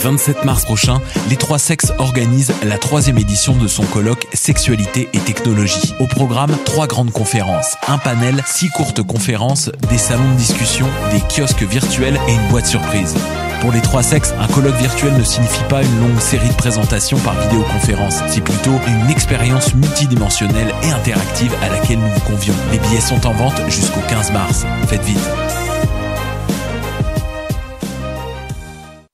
27 mars prochain, les Trois Sexes organisent la 3e édition de son colloque Sexualité et technologie. Au programme, 3 grandes conférences, un panel, 6 courtes conférences, des salons de discussion, des kiosques virtuels et une boîte surprise. Pour les Trois Sexes, un colloque virtuel ne signifie pas une longue série de présentations par vidéoconférence. C'est plutôt une expérience multidimensionnelle et interactive à laquelle nous vous convions. Les billets sont en vente jusqu'au 15 mars. Faites vite.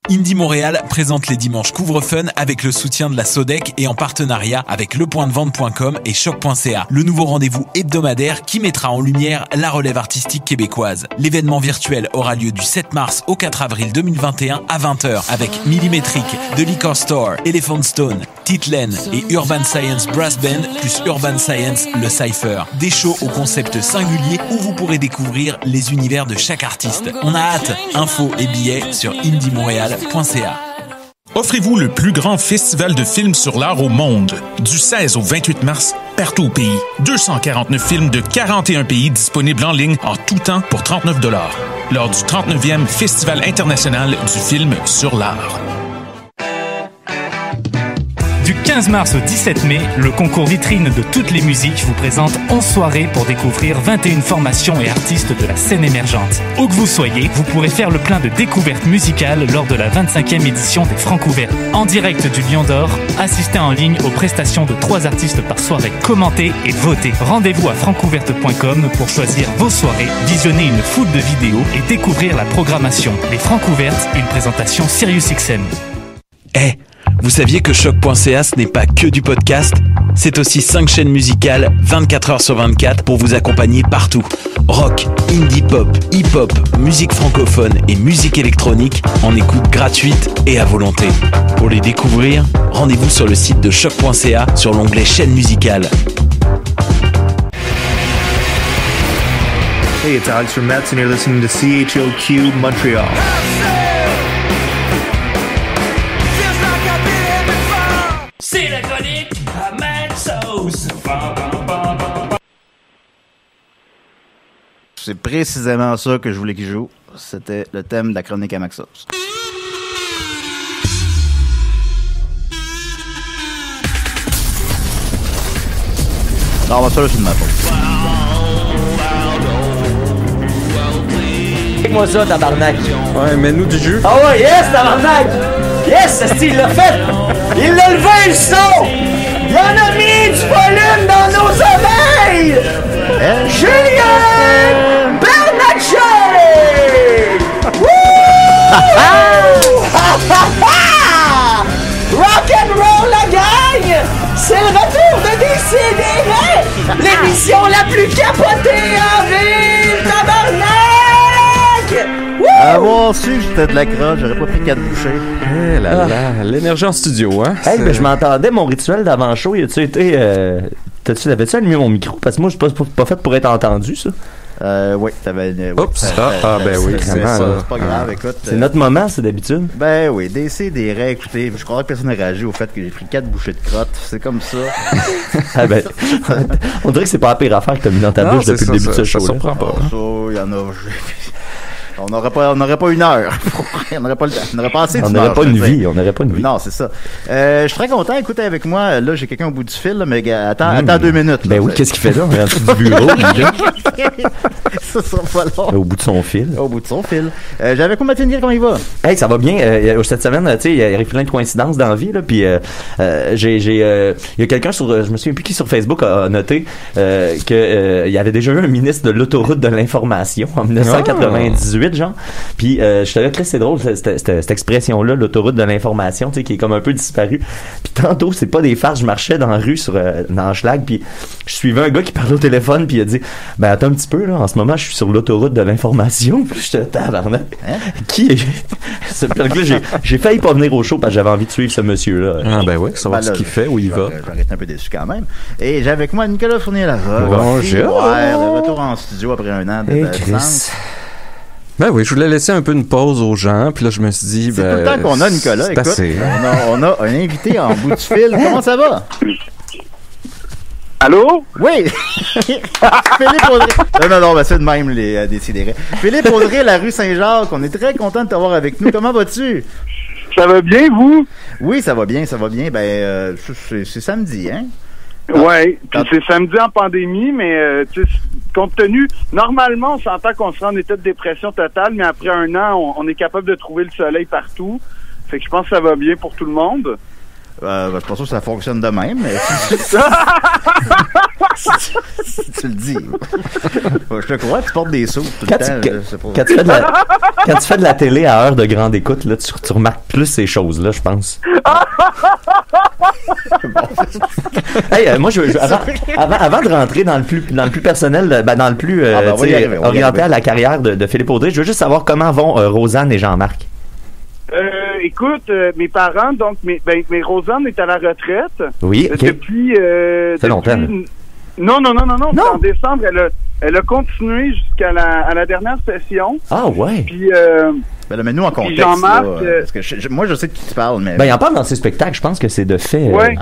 Indie Montréal présente les dimanches Couvre-Fun avec le soutien de la Sodec et en partenariat avec lepointdevente.com et choc.ca. Le nouveau rendez-vous hebdomadaire qui mettra en lumière la relève artistique québécoise. L'événement virtuel aura lieu du 7 mars au 4 avril 2021 à 20h avec Millimétrique, The Liquor Store, Elephant Stone, Titlen et Urban Science Brass Band plus Urban Science le Cypher. Des shows au concept singulier où vous pourrez découvrir les univers de chaque artiste. On a hâte. Infos et billets sur indiemontréal.ca. Offrez-vous le plus grand festival de films sur l'art au monde. Du 16 au 28 mars, partout au pays. 249 films de 41 pays disponibles en ligne en tout temps pour 39 $. Lors du 39e Festival international du film sur l'art. Du 15 mars au 17 mai, le concours vitrine de toutes les musiques vous présente 11 soirées pour découvrir 21 formations et artistes de la scène émergente. Où que vous soyez, vous pourrez faire le plein de découvertes musicales lors de la 25e édition des Francouvertes. En direct du Lion d'Or, assistez en ligne aux prestations de 3 artistes par soirée. Commentez et votez. Rendez-vous à francouverte.com pour choisir vos soirées, visionner une foule de vidéos et découvrir la programmation. Les Francouvertes, une présentation SiriusXM. Hey, vous saviez que choc.ca ce n'est pas que du podcast? C'est aussi 5 chaînes musicales 24 heures sur 24 pour vous accompagner partout. Rock, indie pop, hip-hop, musique francophone et musique électronique en écoute gratuite et à volonté. Pour les découvrir, rendez-vous sur le site de choc.ca sur l'onglet chaîne musicale. Hey, it's Alex from Metz and you're listening to CHOQ Montreal. C'est la chronique à Mad Sauce. C'est précisément ça que je voulais qu'il joue. C'était le thème de la chronique à Maxos. Non, on va faire le film de ma faute. Fais-moi ça, tabarnak. Ouais, mets-nous du jus. Ah ouais, yes, tabarnak. Yes, il l'a fait. Il l'a levé, le son. Il en a mis du volume dans nos oreilles. Julien Bernatchez. Rock and roll, la gang. C'est le retour de Décidérés, l'émission la plus capotée en ville, tabarnak. Avoir su que j'étais de la crotte, j'aurais pas pris 4 bouchées. Eh là là, l'énergie en studio, hein? Hey, ben, je m'entendais, mon rituel d'avant-show, as-tu été... T'avais-tu allumé mon micro? Parce que moi, je suis pas fait pour être entendu, ça. Oui, t'avais... Oups, ben oui, c'est pas grave, écoute. C'est notre moment, c'est d'habitude. Ben oui, Décidérés, écoutez, je crois que personne n'a réagi au fait que j'ai pris 4 bouchées de crotte, c'est comme ça. Ah ben, on dirait que c'est pas la pire affaire que t'as mis dans ta bouche depuis le début de ce show. Ça surprend pas. Ça, il y en a... On n'aurait pas 1 heure. On n'aurait pas le temps. On n'aurait pas assez On n'aurait pas une vie. On n'aurait pas une vie. Non, c'est ça. Je suis très content. Écoutez avec moi. Là, j'ai quelqu'un au bout du fil, là, mais attends 2 minutes. Là. Ben oui, qu'est-ce qu'il fait là? On est du bureau. Ça sera pas long. Au bout de son fil. Au bout de son fil. J'avais quoi, Mathieu, comment il va? Hey, ça va bien. Cette semaine, tu sais, il y a plein de coïncidences dans la vie, là. Puis, il y a quelqu'un je me souviens plus qui sur Facebook a noté que il y avait déjà eu un ministre de l'autoroute de l'information en 1998, genre. Puis je savais que c'est drôle cette expression-là, l'autoroute de l'information, tu sais, qui est comme un peu disparue. Puis tantôt, c'est pas des farces, je marchais dans la rue dans Schlag, puis je suivais un gars qui parlait au téléphone, puis il a dit ben attends un petit peu là, en ce moment je suis sur l'autoroute de l'information. Puis j'étais tabarnak. Qui est ce là j'ai failli pas venir au show parce que j'avais envie de suivre ce monsieur-là. Ah ben oui, savoir ce qu'il fait, où il va. J'aurais été un peu déçu quand même. Et j'ai avec moi Nicolas Fournier-Larocque. Bonjour. Ouais, de retour en studio après un an d'absence. Ben oui, je voulais laisser un peu une pause aux gens, puis là je me suis dit... C'est tout le temps qu'on a, Nicolas. Écoute, assez. On a un invité en bout du fil. Comment ça va? Allô? Oui! Philippe Audrey. Non, ben c'est de même les Décidérés. Philippe Audrey, la rue Saint-Jacques, on est très content de t'avoir avec nous. Comment vas-tu? Ça va bien, vous? Oui, ça va bien, ça va bien. C'est samedi, hein? Ouais, puis c'est samedi en pandémie, mais compte tenu, normalement, on s'entend qu'on sera en état de dépression totale, mais après un an, on est capable de trouver le soleil partout. Fait que je pense que ça va bien pour tout le monde. Je pense pas sûr que ça fonctionne de même, mais si tu le dis. Je te crois, tu portes des sous tout le temps. Quand tu fais de la télé à heure de grande écoute, là, tu remarques plus ces choses-là, je pense. Hey, moi, avant de rentrer dans le plus personnel, dans le plus orienté à la carrière de Philippe Audrey, je veux juste savoir comment vont Rosanne et Jean-Marc. Écoute, mes parents, donc, mais Rosanne est à la retraite. Oui, OK. Depuis longtemps. Non. En décembre, elle a continué jusqu'à la dernière session. Ah ouais. Puis mais nous en contexte, Jean-Marc, parce que moi je sais de qui tu parles, mais il en parle dans ses spectacles. Je pense que c'est de fait. Ouais,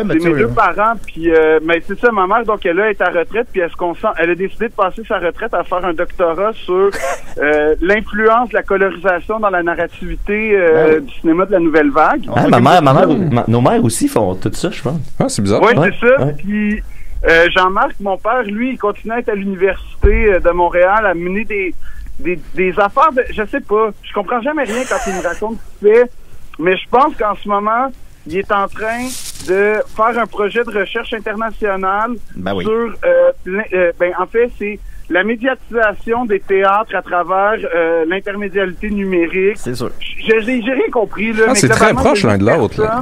mais c'est mes deux parents. Puis mais c'est ça, ma mère, donc elle est à retraite. Puis elle a décidé de passer sa retraite à faire un doctorat sur l'influence de la colorisation dans la narrativité du cinéma de la nouvelle vague. Nos mères aussi font tout ça, je pense. Ah, c'est bizarre. Oui, c'est ça. Ouais. Puis Jean-Marc, mon père, lui, il continue à être à l'université de Montréal, à mener des affaires de... Je sais pas, je comprends jamais rien quand il me raconte ce qu'il fait, mais je pense qu'en ce moment, il est en train de faire un projet de recherche internationale sur... en fait, c'est la médiatisation des théâtres à travers l'intermédialité numérique. C'est sûr. J'ai rien compris, là. C'est très proche l'un de l'autre, là.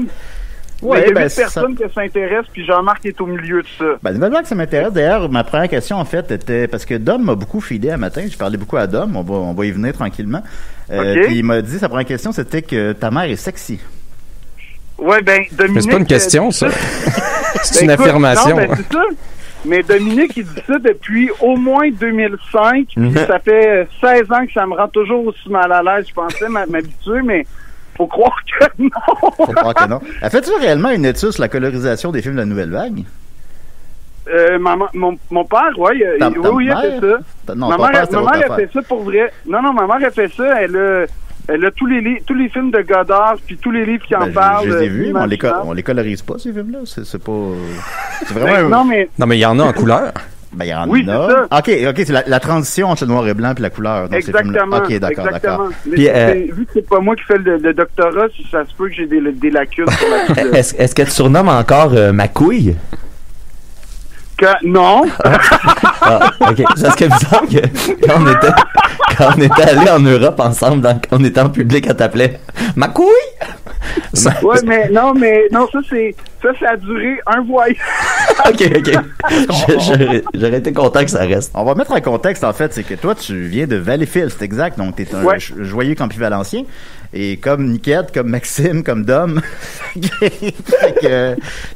Ouais, il y a 8 personnes qui s'intéressent, puis Jean-Marc est au milieu de ça. Nouvelle vague, ça m'intéresse. D'ailleurs, ma première question, en fait, était... Parce que Dom m'a beaucoup filé un matin. J'ai parlé beaucoup à Dom. On va y venir tranquillement. Puis il m'a dit, sa première question, c'était que ta mère est sexy. Ouais, Dominique... Mais c'est pas une question, ça. C'est une affirmation. Non, c'est ça. Mais Dominique, il dit ça depuis au moins 2005. Ça fait 16 ans que ça me rend toujours aussi mal à l'aise. Je pensais m'habituer, mais... Faut croire que non! Faut croire que non. Fais-tu réellement une étude sur la colorisation des films de la Nouvelle Vague? Mon père, oui, il a fait ça. Non, ma mère a fait ça pour vrai. Non, ma mère a fait ça. Elle a tous les films de Godard, puis tous les livres qui en parlent. Je les ai vus, mais on les colorise pas, ces films-là. C'est pas... C'est vraiment... Non, mais il y en a en couleur. Il y en a. C'est ça. OK, c'est la transition entre le noir et blanc puis la couleur dans exactement, ces films-là. OK, d'accord. Puis, vu que c'est pas moi qui fais le doctorat, ça se peut que j'ai des lacunes sur la Est-ce que tu surnommes encore ma couille? Non. OK. Parce que bizarre que quand on était allés en Europe ensemble, quand on était en public, elle t'appelait ma couille? Ouais, mais non, ça a duré un voyage. OK. J'aurais été content que ça reste. On va mettre en contexte, en fait, c'est que toi, tu viens de Valleyfield, c'est exact, donc t'es un joyeux campivalencien. Et comme Niquette, comme Maxime, comme Dom.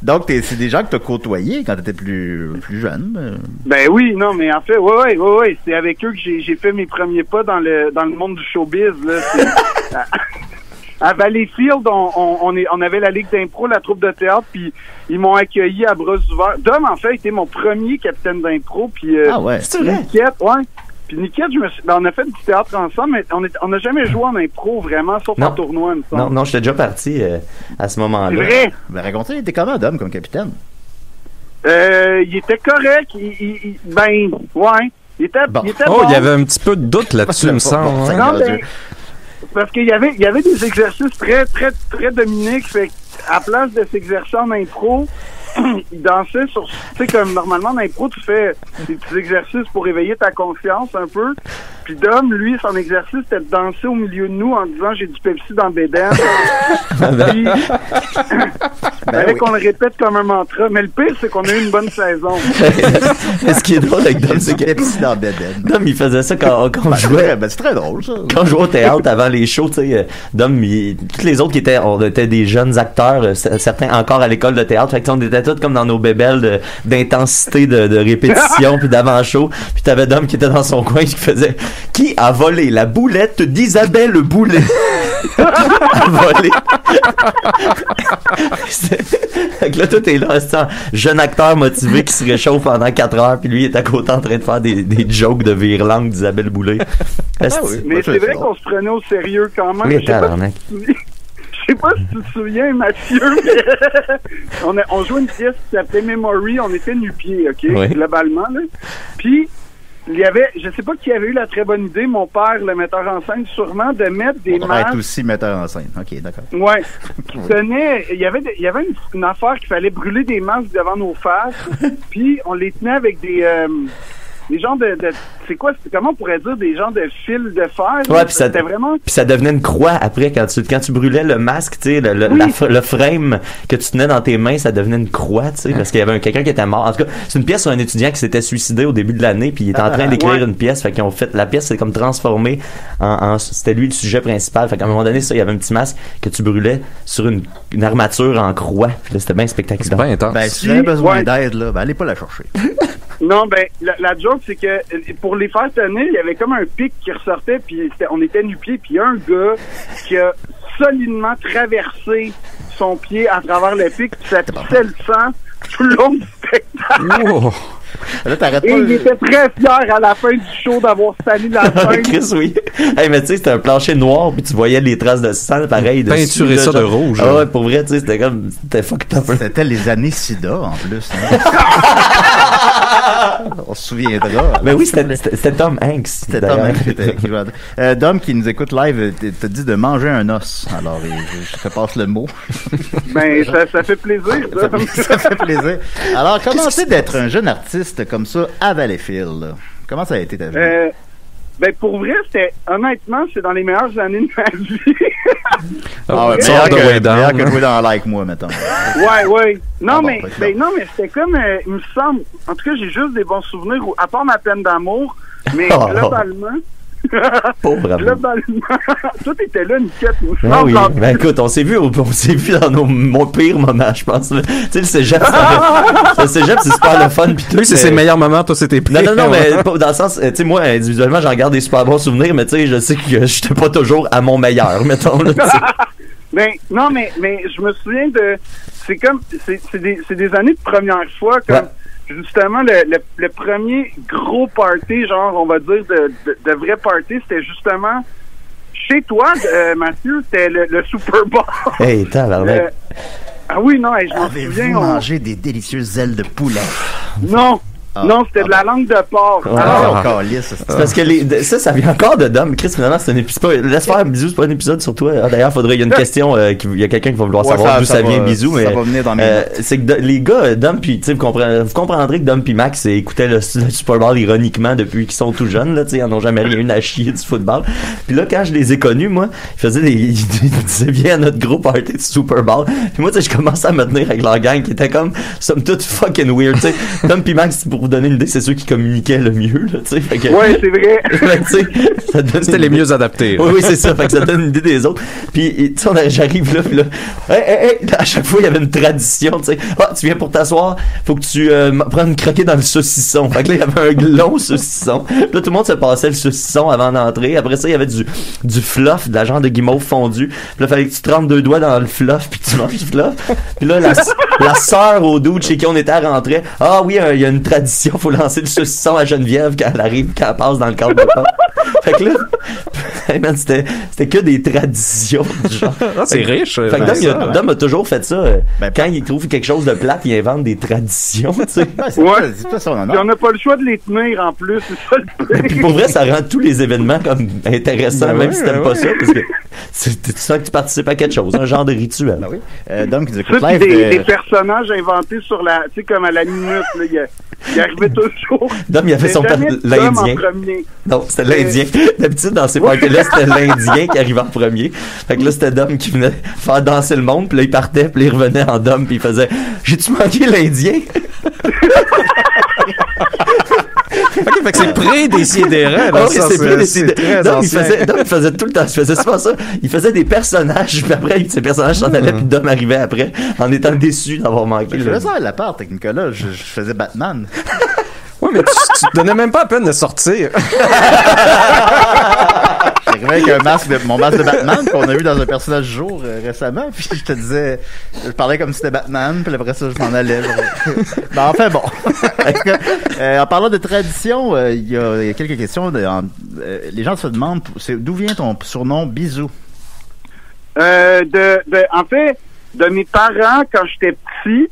Donc, c'est des gens que t'as côtoyés quand t'étais plus jeune. Oui, non, mais en fait, ouais. C'est avec eux que j'ai fait mes premiers pas dans le monde du showbiz, là. À Valleyfield, on avait la ligue d'impro, la troupe de théâtre, puis ils m'ont accueilli à bras ouverts. Dom, en fait, était mon premier capitaine d'impro, puis c'est vrai? Niquette, Puis Niquette, on a fait du théâtre ensemble, mais on n'a jamais joué en impro, vraiment, sauf en tournoi, il me semble. Non, j'étais déjà parti à ce moment-là. C'est vrai? Racontez, il était comment, Dom, comme capitaine? Il était correct, il était bon. Il y avait un petit peu de doute là-dessus, il me semble. Parce qu'il y avait des exercices très, très, très Dominique, fait à place de s'exercer en impro, il dansait sur... Tu sais, comme normalement, en impro, tu fais des petits exercices pour éveiller ta conscience un peu. Puis Dom, lui, son exercice, c'était de danser au milieu de nous en disant « J'ai du Pepsi dans le bédaine ». Puis, fallait qu'on le répète comme un mantra. Mais le pire, c'est qu'on a eu une bonne saison. Ce qui est drôle avec Dom, c'est que... Pepsi dans le bédaine. Dom, il faisait ça quand on jouait... c'est très drôle, ça. Quand on jouait au théâtre avant les shows, tu sais, Dom, tous les autres on était des jeunes acteurs, certains encore à l'école de théâtre, fait que on était tous comme dans nos bébelles d'intensité de répétition puis d'avant-show, puis t'avais Dom qui était dans son coin qui faisait « Qui a volé la boulette d'Isabelle Boulet? » A volé. Fait que là, tout est là, c'est un jeune acteur motivé qui se réchauffe pendant 4 heures, puis lui, il est à côté en train de faire des jokes de vire-langue d'Isabelle Boulet. Mais c'est vrai qu'on se prenait au sérieux quand même. Oui, sais pas si tu te souviens, Mathieu, mais on jouait une pièce qui s'appelait Memory, on était nu-pieds, OK, oui. Globalement, là. Puis, il y avait, je sais pas qui avait eu la très bonne idée, mon père, le metteur en scène, sûrement, de mettre des masques. Être aussi metteur en scène. OK, d'accord. Ouais. Qui tenait, il y avait une affaire qu'il fallait brûler des masques devant nos faces, puis on les tenait avec des genres de c'est quoi, comment on pourrait dire, des genres de fils de fer. Ouais, puis c'était vraiment. Puis ça devenait une croix après quand tu brûlais le masque, tu sais, le frame que tu tenais dans tes mains, ça devenait une croix, tu sais, parce qu'il y avait quelqu'un qui était mort. En tout cas, c'est une pièce sur un étudiant qui s'était suicidé au début de l'année, puis il était en train d'écrire une pièce, fait qu'ils ont fait la pièce, c'est comme transformée en c'était lui le sujet principal, fait qu'à un moment donné, ça, il y avait un petit masque que tu brûlais sur une armature en croix. Puis là, c'était bien spectaculaire. C'est bien intense. Ben, si vous avez besoin d'aide, là, ben allez pas la chercher. Non, ben, la joke, c'est que pour les faire tenir, il y avait comme un pic qui ressortait, puis on était nu-pieds, puis il y a un gars qui a solidement traversé son pied à travers le pic, puis ça pissait le sang tout le long du spectacle. Oh. Là, t'arrêtes pas. Et il était très fier à la fin du show d'avoir sali la scène. Chris, oui. Hey, mais tu sais, c'était un plancher noir, puis tu voyais les traces de sang, pareil. Peinturer ça de rouge. Ah ouais, pour vrai, tu sais, c'était fucked up. C'était les années SIDA, en plus. Hein? On se souviendra. Mais oui, c'était Tom Hanks. C'était Tom Hanks. Dom, qui nous écoute live, te dit de manger un os. Alors, je te passe le mot. Ben, ça fait plaisir, ça. Ça fait plaisir. Alors, comment c'est d'être un jeune artiste comme ça à Valleyfield, là? Comment ça a été ta vie? Ben, pour vrai, honnêtement, c'est dans les meilleures années de ma vie. Ah ouais, meilleur que jouer dans Like Moi, mettons. Ouais. Non, mais c'était comme, il me semble, en tout cas, j'ai juste des bons souvenirs, à part ma peine d'amour, mais globalement, globalement, toi, t'étais là, Niquette. Ah oui, ben écoute, on s'est vu dans mon pire moment, je pense. Tu sais, le cégep, c'est super le fun. Pis tout, lui, c'est ses meilleurs moments, toi, c'était pire. Non, mais dans le sens, tu sais, moi, individuellement, j'en garde des super bons souvenirs, mais tu sais, je sais que j'étais pas toujours à mon meilleur, mettons. Là, ben, non, mais je me souviens de, c'est comme, c'est des années de première fois, comme, justement, le premier gros party, genre, on va dire, de vrai party, c'était justement chez toi, Mathieu, c'était le Super Bowl. Hey, tabarnak. Ah oui, non, je m'en souviens. Avez-vous mangé des délicieuses ailes de poulet? Non. Non, c'était de la langue de porc. C'est parce que ça vient encore de Dom. Chris, finalement, c'est un épisode. Laisse faire Bisou, c'est pas un épisode sur toi. D'ailleurs, il y a une question, il y a quelqu'un qui va vouloir savoir d'où ça vient, Bisou, mais ça va venir dans mes c'est que les gars, Dom puis, tu sais, vous comprendrez que Dom puis Max écoutaient le Super Bowl ironiquement depuis qu'ils sont tout jeunes, là, tu sais, ils en ont jamais rien à chier du football. Puis là, quand je les ai connus, moi, ils disaient bien à notre gros party du Super Bowl. Puis moi, tu sais, je commençais à me tenir avec leur gang qui était comme, somme toute fucking weird, tu sais. Dom puis Max, pour vous donner une idée, c'est ceux qui communiquaient le mieux, là, tu sais. Ouais, c'est vrai. C'était les mieux adaptés. Oui, c'est ça. Fait que ça donne une idée des autres. Puis, tu sais, j'arrive là, puis là, à chaque fois, il y avait une tradition, tu sais. Ah, tu viens pour t'asseoir, faut que tu prennes une croquée dans le saucisson. Fait que là, il y avait un long saucisson. Puis là, tout le monde se passait le saucisson avant d'entrer. Après ça, il y avait du fluff, de la genre de guimauve fondue. Puis là, il fallait que tu trempes 2 doigts dans le fluff, puis tu manges du fluff. Puis là, la sœur au dude chez qui on était à rentrer. Ah oui, il y a une tradition, faut lancer le saucisson à Geneviève quand elle passe dans le cadre de porte. Fait que là, hey man, c'était que des traditions du genre. Ah, c'est riche. Fait que Dom a toujours fait ça. Quand il trouve quelque chose de plate, il invente des traditions, tu sais. C'est pas son honneur. Puis on n'a pas le choix de les tenir en plus, c'est ça le truc. Puis pour vrai, ça rend tous les événements comme intéressants, même si t'aimes pas ça, parce que tu sens que tu participes à quelque chose, un genre de rituel. Ben oui. Dom qui nous écoute ça, live. Des personnages inventés sur la, tu sais, comme à la minute, là, il arrivait toujours. Dom, il avait son l'Indien. Non, c'était l'Indien. D'habitude, dans ces parties-là, c'était l'Indien qui arrivait en premier. Fait que là, c'était Dom qui venait faire danser le monde, puis là, il partait, puis il revenait en Dom, puis il faisait « J'ai-tu manqué l'Indien? » Ok, fait que c'est pré-Décidéré. Oui, c'est pré-Décidéré. Dom, il faisait tout le temps. Il faisait souvent ça. Il faisait des personnages, puis après, ces personnages s'en allaient, puis Dom arrivait après, en étant déçu d'avoir manqué. Je faisais ça à l'appart avec Nicolas. Je faisais Batman. Ouais, mais tu te donnais même pas la peine de sortir. J'arrivais avec mon masque de Batman qu'on a eu dans un personnage du jour récemment, puis je te disais, je parlais comme si c'était Batman, puis après ça je m'en allais. Ben, enfin bon. En parlant de tradition, il y a quelques questions. Les gens se demandent d'où vient ton surnom Bisou? En fait, de mes parents quand j'étais petit.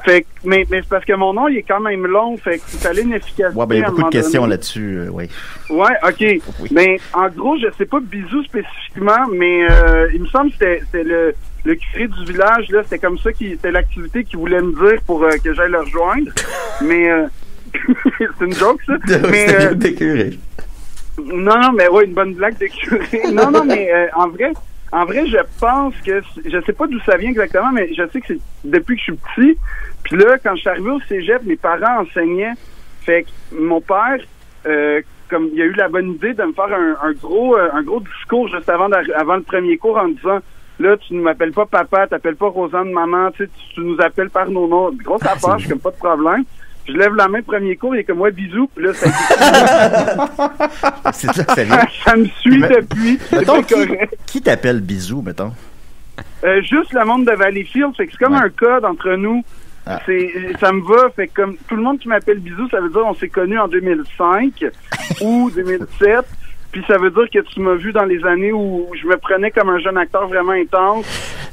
Fait que, mais c'est parce que mon nom, il est quand même long, fait que il fallait une efficacité. Ouais, ben, il y a beaucoup de questions là-dessus, oui. Ouais, ok. Oui. Mais, en gros, je sais pas bisous spécifiquement, mais, il me semble que c'était le curé du village, là, c'était comme ça c'était l'activité qu'il voulait me dire pour que j'aille le rejoindre. Mais, c'est une joke, ça. C'était des curés. Non, mais ouais, une bonne blague de curé. Non, mais, en vrai, je pense que, je sais pas d'où ça vient exactement, mais je sais que c'est depuis que je suis petit. Puis là, quand je suis arrivé au cégep, mes parents enseignaient. Fait que mon père, comme il a eu la bonne idée de me faire un gros discours juste avant le premier cours en disant, là, tu ne m'appelles pas papa, t'appelles pas Rosanne maman, tu nous appelles par nos noms. Grosse affaire, je suis comme pas de problème. Je lève la main, premier cours, il est comme, ouais, bisous. Puis là, ça ça me suit depuis. Mettons, qui t'appelle bisous, mettons? Juste le monde de Valleyfield. Fait que c'est comme un code entre nous. Ah. Ça me va. Fait que comme tout le monde qui m'appelle bisous, ça veut dire on s'est connus en 2005 ou 2007. Puis ça veut dire que tu m'as vu dans les années où je me prenais comme un jeune acteur vraiment intense.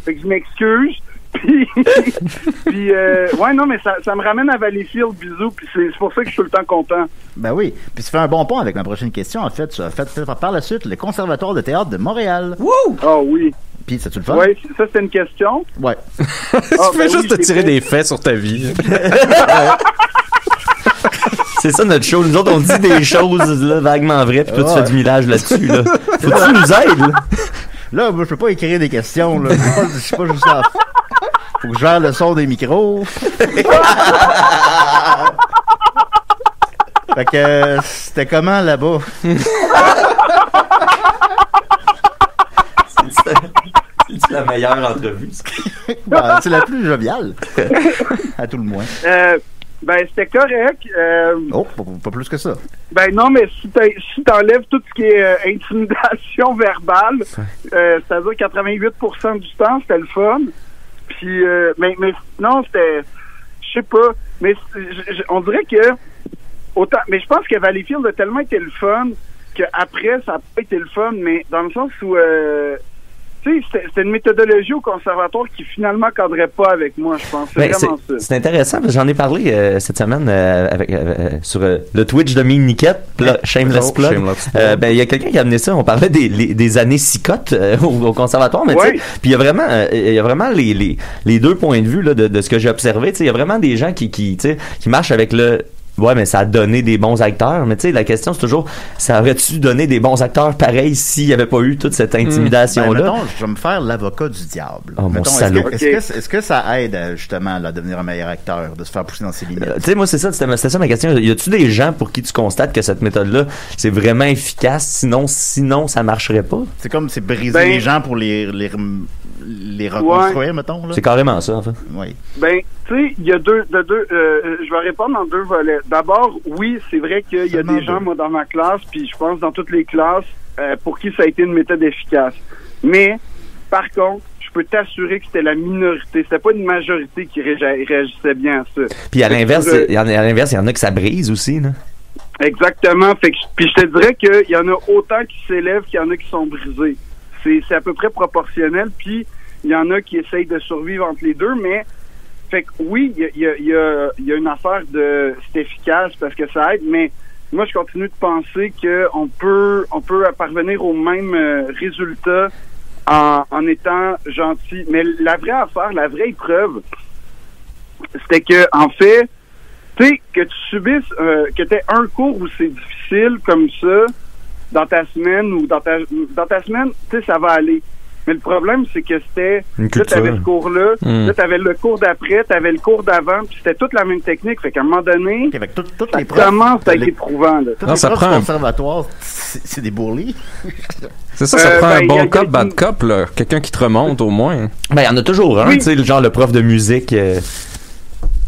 Fait que je m'excuse. Puis ouais, non, mais ça me ramène à Valleyfield, bisous, puis c'est pour ça que je suis tout le temps content. Ben oui, puis ça fait un bon pont avec ma prochaine question. En fait, tu as fait par la suite le Conservatoire de théâtre de Montréal. Wouh! Oh oui. Puis, c'est-tu le fun? Oui, ça, c'était une question. Ouais. Tu fais juste te tirer des faits sur ta vie. C'est ça notre show. Nous autres, on dit des choses là, vaguement vraies, puis toi, tu fais du millage là-dessus. Là. Faut que tu nous aides. Là, moi, je peux pas écrire des questions. Là. Je suis pas juste là. Faut que je gère le son des micros. Fait que c'était comment là-bas? C'est la meilleure entrevue. Ben, c'est la plus joviale. À tout le moins. Ben, c'était correct. Oh, pas plus que ça. Ben non, mais si t'enlèves tout ce qui est intimidation verbale, c'est-à-dire 88% du temps, c'était le fun. Puis, mais non, c'était... Je sais pas. Mais on dirait que... autant, mais je pense que Valleyfield a tellement été le fun qu'après, ça a pas été le fun, mais dans le sens où... tu sais, c'était une méthodologie au conservatoire qui finalement cadrait pas avec moi, je pense. C'est vraiment ça. C'est intéressant, parce que j'en ai parlé cette semaine sur le Twitch de Mine Niquette, Shameless Plug. Ben, il y a quelqu'un qui a amené ça. On parlait des années cicottes au conservatoire, mais tu sais, puis il y a vraiment les deux points de vue là, de ce que j'ai observé. Tu sais, il y a vraiment des gens qui marchent avec le... Ouais, mais ça a donné des bons acteurs. Mais tu sais, la question, c'est toujours, ça aurait-tu donné des bons acteurs pareils s'il n'y avait pas eu toute cette intimidation-là? Ben, mettons, je vais me faire l'avocat du diable. Oh, mon salaud. Est-ce que ça aide, justement, à devenir un meilleur acteur, de se faire pousser dans ses limites? Tu sais, moi, c'était ça ma question. Y a-tu des gens pour qui tu constates que cette méthode-là, c'est vraiment efficace, sinon ça marcherait pas? C'est comme, c'est briser les gens pour les reconstruire, mettons, là? C'est carrément ça, en fait. Oui. Ben, tu sais, il y a je vais répondre en deux volets. D'abord, oui, c'est vrai qu'il y a des gens, moi, dans ma classe, puis je pense dans toutes les classes, pour qui ça a été une méthode efficace. Mais, par contre, je peux t'assurer que c'était la minorité. C'était pas une majorité qui réagissait bien à ça. Puis à l'inverse, il y en a que ça brise aussi, là. Exactement. Puis je te dirais qu'il y en a autant qui s'élèvent qu'il y en a qui sont brisés. C'est à peu près proportionnel. Puis il y en a qui essayent de survivre entre les deux, mais fait que oui, il y a une affaire de c'est efficace parce que ça aide, mais moi je continue de penser que on peut parvenir au même résultat en étant gentil. Mais la vraie affaire, la vraie épreuve, c'était que en fait, tu sais, que tu subisses que t'aies un cours où c'est difficile comme ça dans ta semaine ou dans ta semaine, tu sais, ça va aller. Mais le problème, c'est que c'était... Là, t'avais ce cours-là, là, t'avais le cours d'après, t'avais le cours d'avant, puis c'était toute la même technique. Fait qu'à un moment donné, avec toutes les commence à être éprouvant. Là. Toutes les profs du conservatoire, c'est des bourlis. C'est ça prend un bon cop, bad cop, là. Quelqu'un qui te remonte, au moins. Ben, il y en a toujours un, tu sais, genre le prof de musique...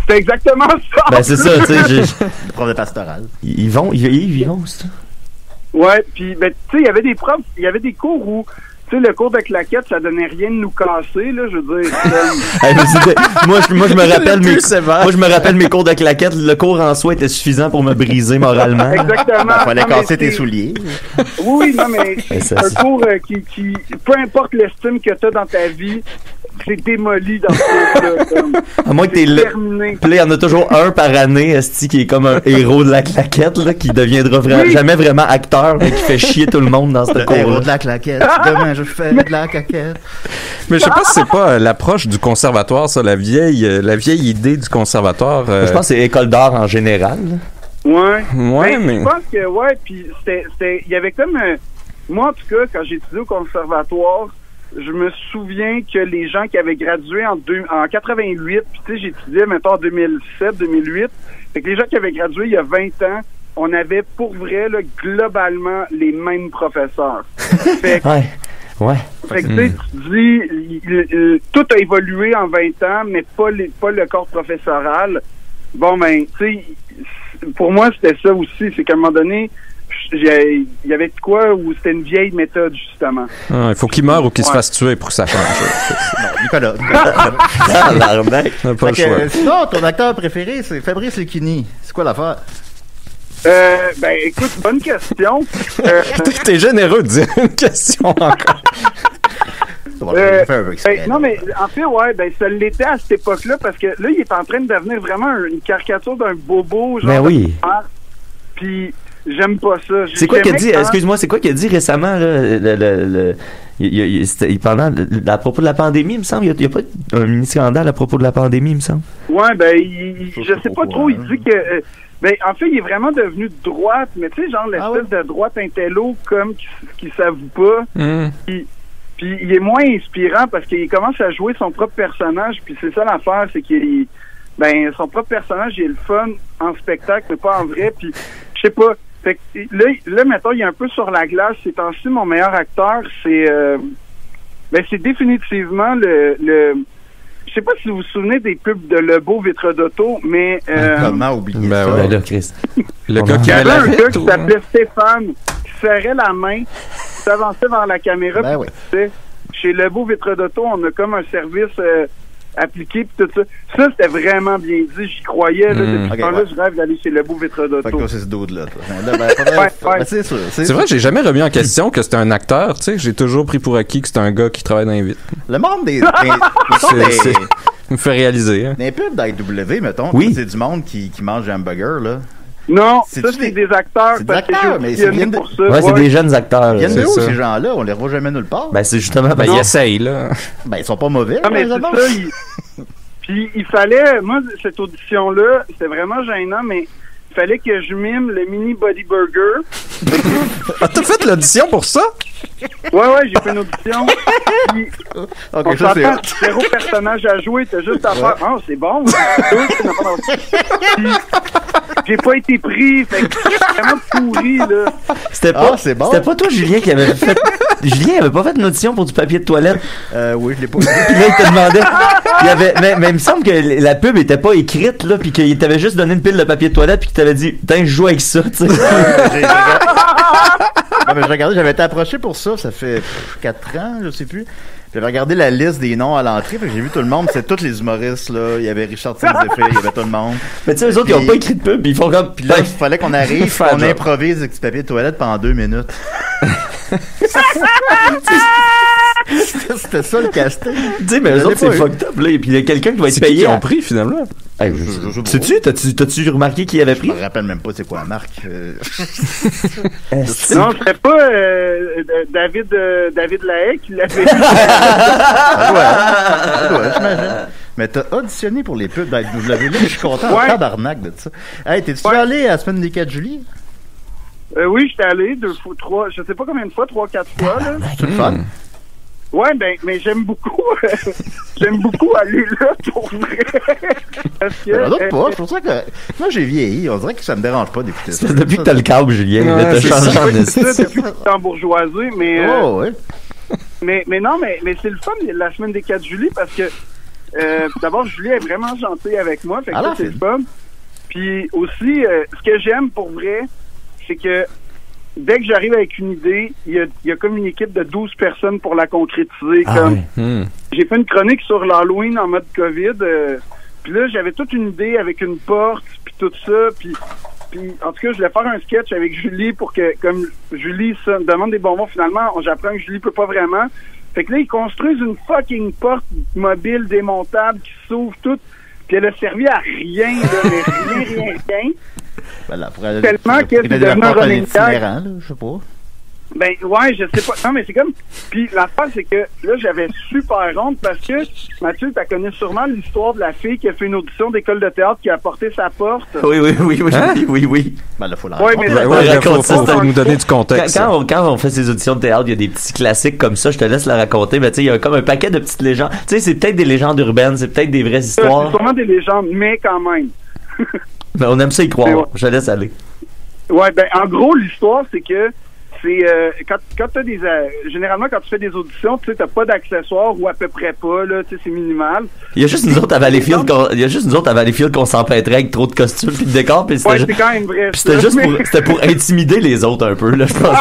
C'est exactement ça! Ben, c'est ça, tu sais. Le prof de pastoral. Ils vont, c'est ça? Ouais, puis ben tu sais, il y avait des cours où tu sais, le cours de claquettes, ça donnait rien de nous casser, là, je veux dire. Moi, je me rappelle mes cours de claquettes. Le cours en soi était suffisant pour me briser moralement. Exactement. Fallait casser tes souliers. Oui, non, mais c'est un cours qui, peu importe l'estime que t'as dans ta vie, c'est démoli dans ce cours-là. À moins que t'es terminé. Puis là, il y en a toujours un par année, esti, qui est comme un héros de la claquette, là, qui deviendra jamais vraiment acteur, mais qui fait chier tout le monde dans ce cours-là. Héros de la claquette. Demain, je fais de la claquette. Mais je sais pas si c'est pas l'approche du conservatoire, ça, la vieille idée du conservatoire. Je pense que c'est école d'art en général. Ouais. Ouais, mais... Je pense que, ouais, puis c'était, il y avait comme, moi, en tout cas, quand j'ai étudié au conservatoire, je me souviens que les gens qui avaient gradué en 88, puis tu sais, j'étudiais, mettons, en 2007, 2008, fait que les gens qui avaient gradué il y a 20 ans, on avait, pour vrai, là, globalement, les mêmes professeurs. Fait que, ouais. Fait que, tu sais, tu dis, tout a évolué en 20 ans, mais pas le corps professoral. Bon, ben, tu sais, pour moi, c'était ça aussi. C'est qu'à un moment donné, il y avait de quoi où c'était une vieille méthode, justement. Il faut qu'il meure ou qu'il se fasse tuer pour que ça change. Non, Nicolas. Pas le choix. Sinon, ton acteur préféré, c'est Fabrice Lucchini. C'est quoi l'affaire? Ben, écoute, bonne question. T'es généreux de dire une question encore. Non, mais en fait, ouais, ben, ça l'était à cette époque-là parce que là, il est en train de devenir vraiment une caricature d'un bobo, genre. Ben oui. Puis, j'aime pas ça. C'est quoi qu'il a dit? Excuse-moi, c'est quoi qu'il a dit récemment, là? Pendant, à propos de la pandémie, il me semble. Il y a pas un mini-scandale à propos de la pandémie, il me semble. Ouais, ben, je sais pas trop. Il dit que. Ben, en fait, il est vraiment devenu de droite, mais tu sais, genre l'espèce de droite intello comme qui s'avoue pas. Puis il est moins inspirant parce qu'il commence à jouer son propre personnage, puis c'est ça l'affaire, c'est qu'il son propre personnage, il est le fun en spectacle, mais pas en vrai, puis je sais pas. Fait que là, mettons, il est un peu sur la glace. Ces temps-ci, mon meilleur acteur, c'est définitivement le je sais pas si vous vous souvenez des pubs de Lebeau Vitre d'Auto, mais comment oublier ça? Ouais. Là, Chris. Le gars qui avait un gars qui s'appelait Stéphane, qui serrait la main, qui s'avançait vers la caméra. Oui. Chez Lebeau Vitre d'Auto, on a comme un service appliqué pis tout ça. Ça, c'était vraiment bien dit. J'y croyais. Là, depuis ce temps-là, je rêve d'aller chez Lebeau Vitre d'Auto. Fait que toi, c'est ce dude-là. C'est sûr. C'est vrai, j'ai jamais remis en question que c'était un acteur. Tu sais, j'ai toujours pris pour acquis que c'était un gars qui travaille dans les vitres. Le monde des me fait réaliser. Hein. Des pubs d'IW, mettons. Oui. C'est du monde qui mange des hamburgers, là. Non, ça, c'est des acteurs. C'est des acteurs, mais c'est bien pour ça. Ouais, c'est des jeunes acteurs. Ils viennent de où, ces gens-là? On les revoit jamais nulle part. Ben, c'est justement... ils essayent, là. Ben, ils sont pas mauvais. Non, mais c'est ça, Puis, il fallait... Moi, cette audition-là, c'était vraiment gênant, mais il fallait que je mime le mini body burger. T'as fait l'audition pour ça? Ouais, j'ai fait une audition. Puis, on s'entend, zéro personnage à jouer, t'as juste à faire. Oh, c'est bon. Puis, j'ai pas été pris, fait que c'est vraiment pourri, là. C'était pas toi, Julien, qui avait fait. Julien avait pas fait une audition pour du papier de toilette. Oui, je l'ai pas fait. Puis là, il te demandait. Mais il me semble que la pub était pas écrite, là, puis qu'il t'avait juste donné une pile de papier de toilette, puis qu'il t'avait dit, putain, je joue avec ça, tu sais. Non, mais j'avais été approché pour ça fait 4 ans, je sais plus. J'avais regardé la liste des noms à l'entrée, puis j'ai vu tout le monde, c'est tous les humoristes, là. Il y avait Richard Tinzeffet, il y avait tout le monde. Mais tu sais, eux autres, ils ont pas écrit de pub, ils font comme. Puis là, il fallait qu'on arrive, qu'on improvise avec du papier de toilette pendant 2 minutes. C'était ça le casting. Tu sais, mais eux autres, c'est fucked up, là. Et puis il y a quelqu'un qui va être payé. Qui ont pris, finalement. Sais-tu, t'as-tu remarqué qui avait pris? Je me rappelle même pas c'est quoi la marque. Non, c'était pas David Lahaye qui l'avait pris. Ouais, j'imagine. Mais t'as auditionné pour les pubs d'IW, là, je suis content, tabarnak de ça. Hey, t'es-tu allé à la semaine des 4 juillet? Oui, j'étais allé 2 fois, 3, je sais pas combien de fois, 3, 4 fois, là. C'est le fun. Ouais, mais j'aime beaucoup aller là, pour vrai. Parce que... pas, c'est pour ça que, moi, j'ai vieilli, on dirait que ça me dérange pas d'écouter ça. Depuis que t'as le câble, Julien, t'as changé en estime. Depuis que t'es embourgeoisé, mais... Oh, ouais. Mais non, mais c'est le fun, la semaine des 4 juillet, parce que, d'abord, Julie est vraiment gentille avec moi, fait que ça, c'est le fun. Puis aussi, ce que j'aime, pour vrai, c'est que dès que j'arrive avec une idée, il y a comme une équipe de 12 personnes pour la concrétiser. J'ai fait une chronique sur l'Halloween en mode COVID. Puis là, j'avais toute une idée avec une porte, puis tout ça. Puis en tout cas, je voulais faire un sketch avec Julie pour que, comme Julie demande des bonbons, finalement, j'apprends que Julie peut pas vraiment. Fait que là, ils construisent une fucking porte mobile démontable qui s'ouvre toute. Puis elle a servi à rien, là, mais rien. Ben là, tellement que c'est devenu un running gag. Je sais pas. Ben ouais, je sais pas. Non, mais c'est comme. Puis l'affaire, c'est que là, j'avais super honte parce que Mathieu, t'as connu sûrement l'histoire de la fille qui a fait une audition d'école de théâtre qui a porté sa porte. Oui. Oui. Ben là, faut la raconter. Faut nous donner du contexte. Quand on fait ces auditions de théâtre, il y a des petits classiques comme ça, je te laisse la raconter, mais tu sais, il y a comme un paquet de petites légendes. Tu sais, c'est peut-être des légendes urbaines, c'est peut-être des vraies histoires. C'est sûrement des légendes, mais quand même. Ben, on aime ça y croire. Je te laisse aller. Ouais, ben en gros, l'histoire, c'est que quand t'as des généralement quand tu fais des auditions, tu sais, t'as pas d'accessoires ou à peu près pas, là, tu sais, c'est minimal. Il y a juste nous autres à Valleyfield qu'on s'empêtrait avec trop de costumes puis de décors, puis c'était c'est quand même vrai. C'était juste c'était pour intimider les autres un peu, là, je pense.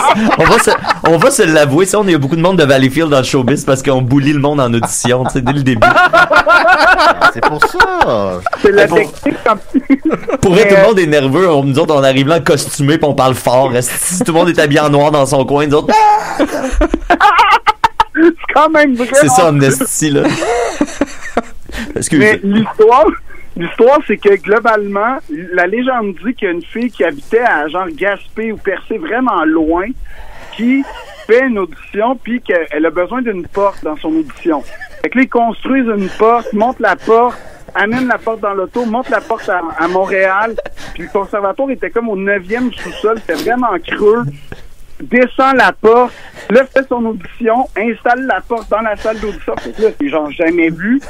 on va se l'avouer, ça, on a beaucoup de monde de Valleyfield dans le showbiz parce qu'on bully le monde en audition, tu sais, dès le début. C'est pour ça. C'est la technique comme pour vrai, tout le monde est nerveux, nous autres, on arrive là costumé puis on parle fort. Si tout le monde est habillé en noir dans son coin, nous autres. C'est quand même vrai. C'est ça, Amnesty, là. Mais l'histoire, c'est que globalement, la légende dit qu'il y a une fille qui habitait à genre Gaspé ou Percé, vraiment loin, qui fait une audition puis qu'elle a besoin d'une porte dans son audition. Fait que là, ils construisent une porte, montent la porte, amènent la porte dans l'auto, montent la porte à Montréal, puis le conservatoire était comme au 9e sous-sol, c'était vraiment creux. Descend la porte, là fait son audition, installe la porte dans la salle d'audition. Là, c'est genre jamais vu.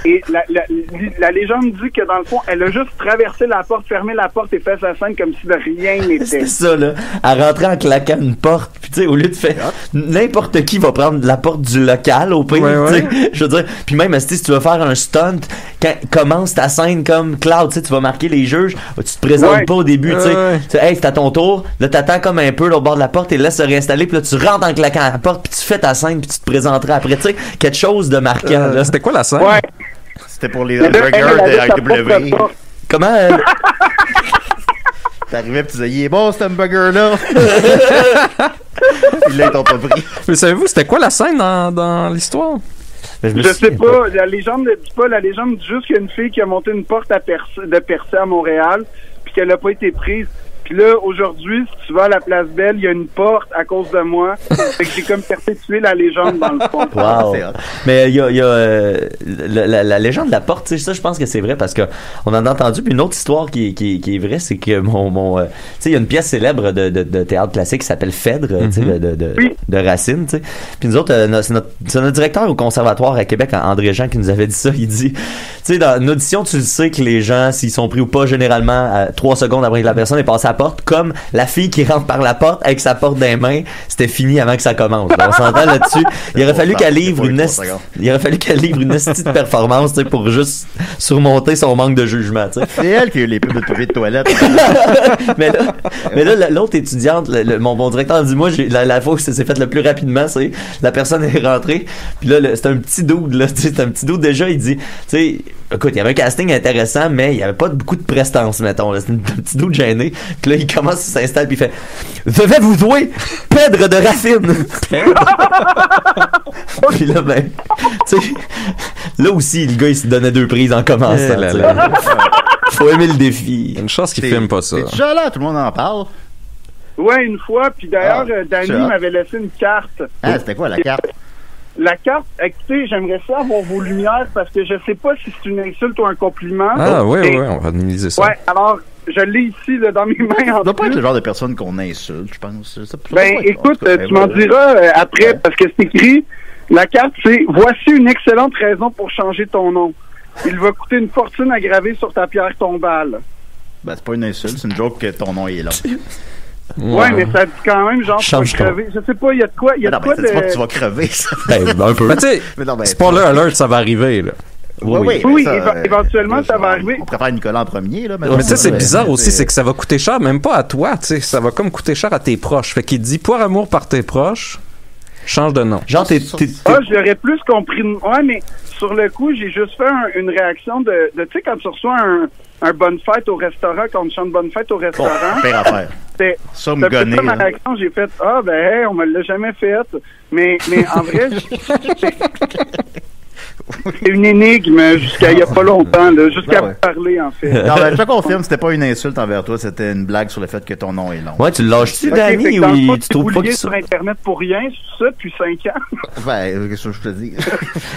Et la légende dit que dans le fond, elle a juste traversé la porte, fermé la porte et fait sa scène comme si de rien n'était. C'est ça, là. Elle rentrait en claquant une porte, puis tu sais, au lieu de faire n'importe qui va prendre la porte du local au pire, tu sais. Je veux dire, puis même si tu veux faire un stunt, quand commence ta scène comme Cloud, tu sais, tu vas marquer les juges, tu te présentes pas au début, tu sais. Hey, c'est à ton tour, là t'attends comme un peu au bord de la porte et laisse se réinstaller, puis là tu rentres en claquant à la porte, puis tu fais ta scène, puis tu te présenteras après, tu sais, quelque chose de marquant. Là. C'était quoi la scène? Ouais. C'était pour les hamburgers de IW. Comment T'arrivais pis tu disais, il est bon cet hamburger-là. Puis là, ils t'ont pas pris. Mais savez-vous, c'était quoi la scène dans l'histoire? Je sais pas. La légende ne dit pas. La légende dit juste qu'il y a une fille qui a monté une porte de Percé à Montréal, puis qu'elle a pas été prise. Puis là, aujourd'hui, si tu vas à la Place Belle, il y a une porte à cause de moi. Fait que j'ai comme perpétué la légende dans le fond. Wow. Mais il y a la légende de la porte, tu sais, ça, je pense que c'est vrai parce que on en a entendu. Puis une autre histoire qui est vraie, c'est que tu sais, il y a une pièce célèbre de théâtre classique qui s'appelle Phèdre, tu sais, de Racine, tu sais. Puis nous autres, c'est notre directeur au conservatoire à Québec, André Jean, qui nous avait dit ça. Il dit, tu sais, dans une audition, tu le sais que les gens, s'ils sont pris ou pas, généralement, à 3 secondes après que la personne est passée à la porte, comme la fille qui rentre par la porte avec sa porte dans les mains, c'était fini avant que ça commence. On s'entend là-dessus. Il aurait fallu qu'elle livre une esti de performance, tu sais, pour juste surmonter son manque de jugement, tu sais. C'est elle qui a eu les pubs de papier de toilette. mais là, l'autre étudiante, mon directeur dit, moi, la fois où ça s'est fait le plus rapidement, c'est la personne est rentrée, puis là, c'est un petit dude, là, tu sais, c'est un petit dude déjà, il dit, tu sais, écoute, il y avait un casting intéressant, mais il y avait pas beaucoup de prestance, mettons, là, c'est un petit dude gêné, puis là, il commence, il s'installe, puis il fait, devez vous jouer Phèdre de Racine. Puis là, ben, tu sais, là aussi, le gars, il se donnait 2 prises en commençant. Faut aimer le défi. Une chance qu'il filme pas ça. C'est déjà là, tout le monde en parle. Ouais, une fois, puis d'ailleurs, Danny m'avait laissé une carte. Ah, c'était quoi la carte? La carte, écoutez, j'aimerais ça avoir vos lumières parce que je sais pas si c'est une insulte ou un compliment. Ah, oui, on va analyser ça. Ouais, alors, je l'ai ici, là, dans mes mains. Ça doit pas être le genre de personne qu'on insulte, je pense. Écoute, tu m'en diras après, parce que c'est écrit, la carte, c'est « Voici une excellente raison pour changer ton nom. Il va coûter une fortune à graver sur ta pierre tombale. » Ben, c'est pas une insulte, c'est une joke que ton nom est long. Ouais, mais ça dit quand même, genre, tu vas crever. Je sais pas, il y a de quoi, ça dit pas que tu vas crever, ça. Un peu. Mais tu sais, spoiler alert, ça va arriver, là. Oui, éventuellement, ça va arriver. On préfère Nicolas en premier, là. Mais tu sais, c'est bizarre aussi, c'est que ça va coûter cher, même pas à toi, tu sais, ça va comme coûter cher à tes proches. Fait qu'il dit Poire Amour par tes proches, change de nom. Genre, j'aurais plus compris. Ouais, mais sur le coup, j'ai juste fait une réaction de tu sais, quand tu reçois un bonne fête au restaurant, quand on chante bonne fête au restaurant. Pire affaire. Ça me gonner. Ma réaction, j'ai fait on me l'a jamais faite. Mais en vrai, c'est une énigme jusqu'à il y a pas longtemps, là, jusqu'à parler, en fait. Non, je te confirme, c'était pas une insulte envers toi, c'était une blague sur le fait que ton nom est long. Ouais, tu le lâches-tu, Danny, ou tu trouves pas que sur Internet pour rien, c'est ça, depuis 5 ans? Ben, qu'est-ce que je te dis?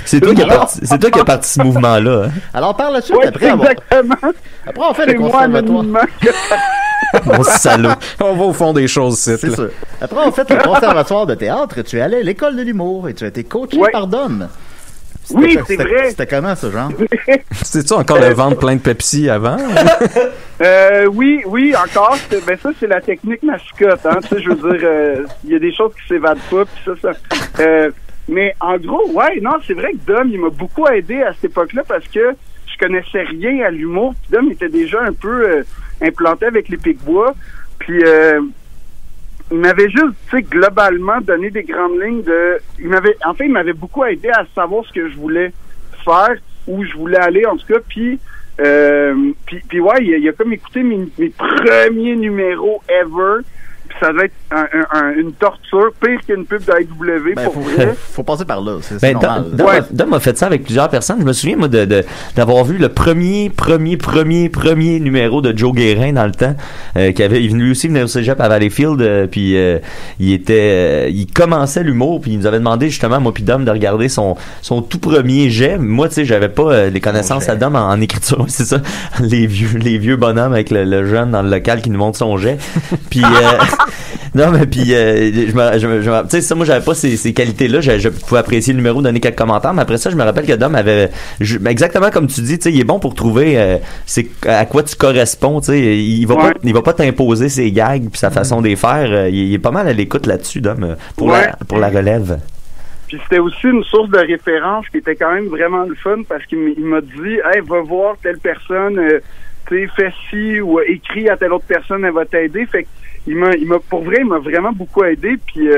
C'est toi qui as parti ce mouvement-là. Hein? Alors, par la suite, exactement. Après, on fait le conservatoire. Mon salaud. On va au fond des choses, c'est ça. Après, on fait le conservatoire de théâtre, tu es allé à l'école de l'humour et tu as été coaché par Dom. Oui, c'est vrai. C'était comment, ce genre? C'était-tu encore le ventre plein de Pepsi avant? Oui, encore. Ben ça, c'est la technique mascotte, hein. Tu sais, je veux dire, il y a des choses qui s'évadent pas, puis ça. Mais en gros, non, c'est vrai que Dom, il m'a beaucoup aidé à cette époque-là parce que je connaissais rien à l'humour. Puis Dom était déjà un peu implanté avec les Pic-Bois. Puis il m'avait juste, tu sais, globalement donné des grandes lignes il m'avait beaucoup aidé à savoir ce que je voulais faire, où je voulais aller, en tout cas. Puis ouais, il a comme écouté mes premiers numéros ever. Puis ça devait être une torture, pire qu'une pub de AEW, pour vrai. Faut passer par là, c'est normal. Dom a fait ça avec plusieurs personnes. Je me souviens, moi, d'avoir vu le premier numéro de Joe Guérin dans le temps, lui aussi venait au cégep à Valleyfield, puis il commençait l'humour, puis il nous avait demandé justement, moi puis Dom, de regarder son tout premier jet. Moi, tu sais, j'avais pas les connaissances à Dom en écriture, c'est ça, les vieux bonhommes avec le jeune dans le local qui nous montre son jet. Puis non, mais puis tu sais, ça, moi, j'avais pas ces qualités-là. Je pouvais apprécier le numéro, donner quelques commentaires, mais après ça, je me rappelle que Dom avait exactement comme tu dis, tu sais, il est bon pour trouver c'est à quoi tu corresponds, tu sais. Il va pas t'imposer ses gags puis sa façon de les faire. Il est pas mal à l'écoute là-dessus, Dom, pour la relève. Puis c'était aussi une source de référence qui était quand même vraiment le fun parce qu'il m'a dit, hey, va voir telle personne, tu sais, fais ci ou écris à telle autre personne, elle va t'aider. Fait que pour vrai, il m'a vraiment beaucoup aidé, puis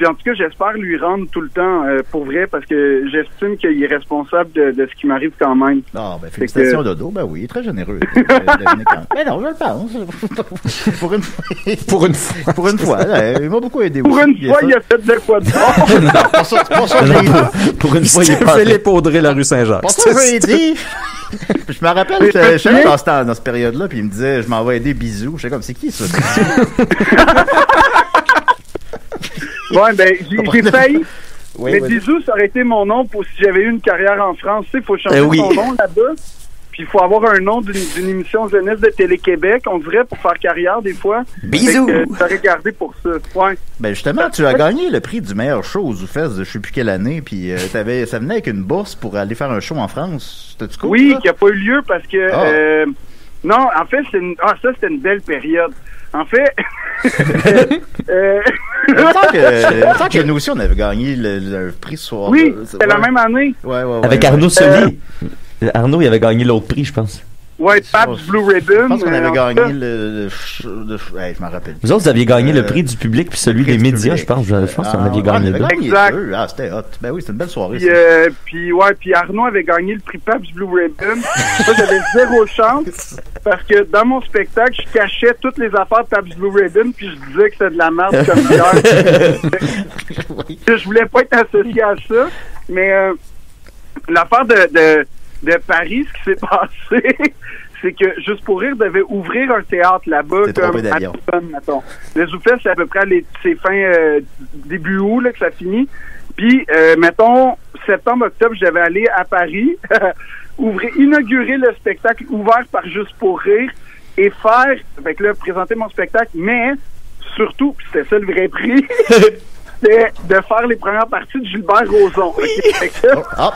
en tout cas, j'espère lui rendre tout le temps, pour vrai, parce que j'estime qu'il est responsable de ce qui m'arrive quand même. Ah, ben, félicitations, Dodo. Ben oui, très généreux. Mais non, je le pense. Pour une fois, il m'a beaucoup aidé. Pour une fois, il a fait de quoi de bon. Pour une fois, il a fait l'épaudrer la rue Saint-Jacques. Pour ça, je l'ai dit. Je me rappelle que j'étais dans cette période-là, puis il me disait, je m'en vais aider Bisou. J'étais comme, c'est qui ça? Ouais, ben, j'ai failli. Mais Bisou, ça aurait été mon nom pour si j'avais eu une carrière en France. Tu sais, il faut changer son nom là-bas. Puis il faut avoir un nom d'une émission jeunesse de Télé-Québec, on dirait, pour faire carrière des fois. Bisous! T'aurais gardé pour ça. Ouais. Ben justement, tu as gagné le prix du meilleur show aux Zoufès de je sais plus quelle année, puis ça venait avec une bourse pour aller faire un show en France. C'était-tu cool? Oui, qui a pas eu lieu parce que... non, en fait, c'était une belle période. En fait... tant que nous aussi, on avait gagné le prix ce soir. Oui, c'était la même année. Ouais, avec Arnaud Soli. Arnaud, il avait gagné l'autre prix, je pense. Ouais, Pabst Blue Ribbon. Je pense qu'on avait gagné je m'en rappelle. Vous autres, vous aviez gagné le prix du public puis celui des médias, je pense. Je pense qu'on avait gagné le prix. Exact. C'était hot. Ben oui, c'était une belle soirée. Puis Arnaud avait gagné le prix Pabst Blue Ribbon. Moi, j'avais zéro chance parce que dans mon spectacle, je cachais toutes les affaires de Pabst Blue Ribbon puis je disais que c'était de la merde comme hier. Je voulais pas être associé à ça, mais l'affaire de Paris, ce qui s'est passé, c'est que Juste pour rire devait ouvrir un théâtre là-bas comme à l'automne, mettons. Le Zoufès, c'est à peu près c'est fin début août là, que ça finit. Puis, mettons, septembre-octobre, je devais aller à Paris, inaugurer le spectacle ouvert par Juste pour rire et présenter mon spectacle, mais surtout, puis c'était ça le vrai prix, c'était de faire les premières parties de Gilbert Rozon. Oui.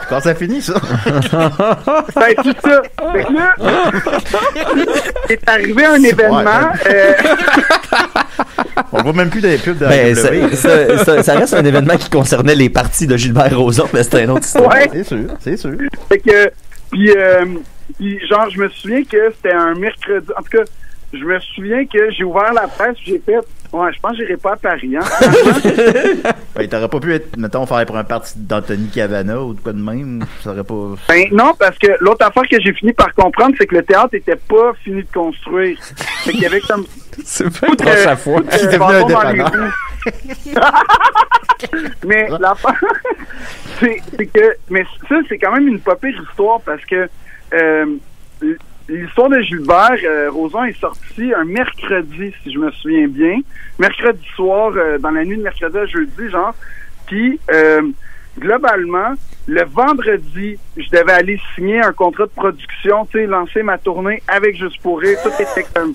Quand ça finit, ça? Ben, c'est ça. Fait que là, c'est arrivé un événement. On On voit même plus des pubs de Ben, AEW. ça reste un événement qui concernait les parties de Gilbert Rozon, mais c'était une autre histoire. Ouais. C'est sûr. Fait que, puis genre, je me souviens que c'était un mercredi. En tout cas, je me souviens que j'ai ouvert la presse, j'ai fait, ouais, je pense que j'irai pas à Paris, hein. Ben, t'aurais pas pu être, mettons, faire pour un parti d'Anthony Cavana ou de quoi de même. Ça aurait pas. Ben, non, parce que l'autre affaire que j'ai fini par comprendre, c'est que le théâtre était pas fini de construire. Fait qu'il y avait comme. C'est pas une proche à fois. C'est devenu un dépanneur. Mais l'affaire, c'est que, mais ça, c'est quand même une pas pire histoire parce que l'histoire de Gilbert Rozon est sortie un mercredi, si je me souviens bien. Mercredi soir, dans la nuit de mercredi à jeudi, genre. Puis, globalement, le vendredi, je devais aller signer un contrat de production, tu sais, lancer ma tournée avec Juste pour rire. Tout était comme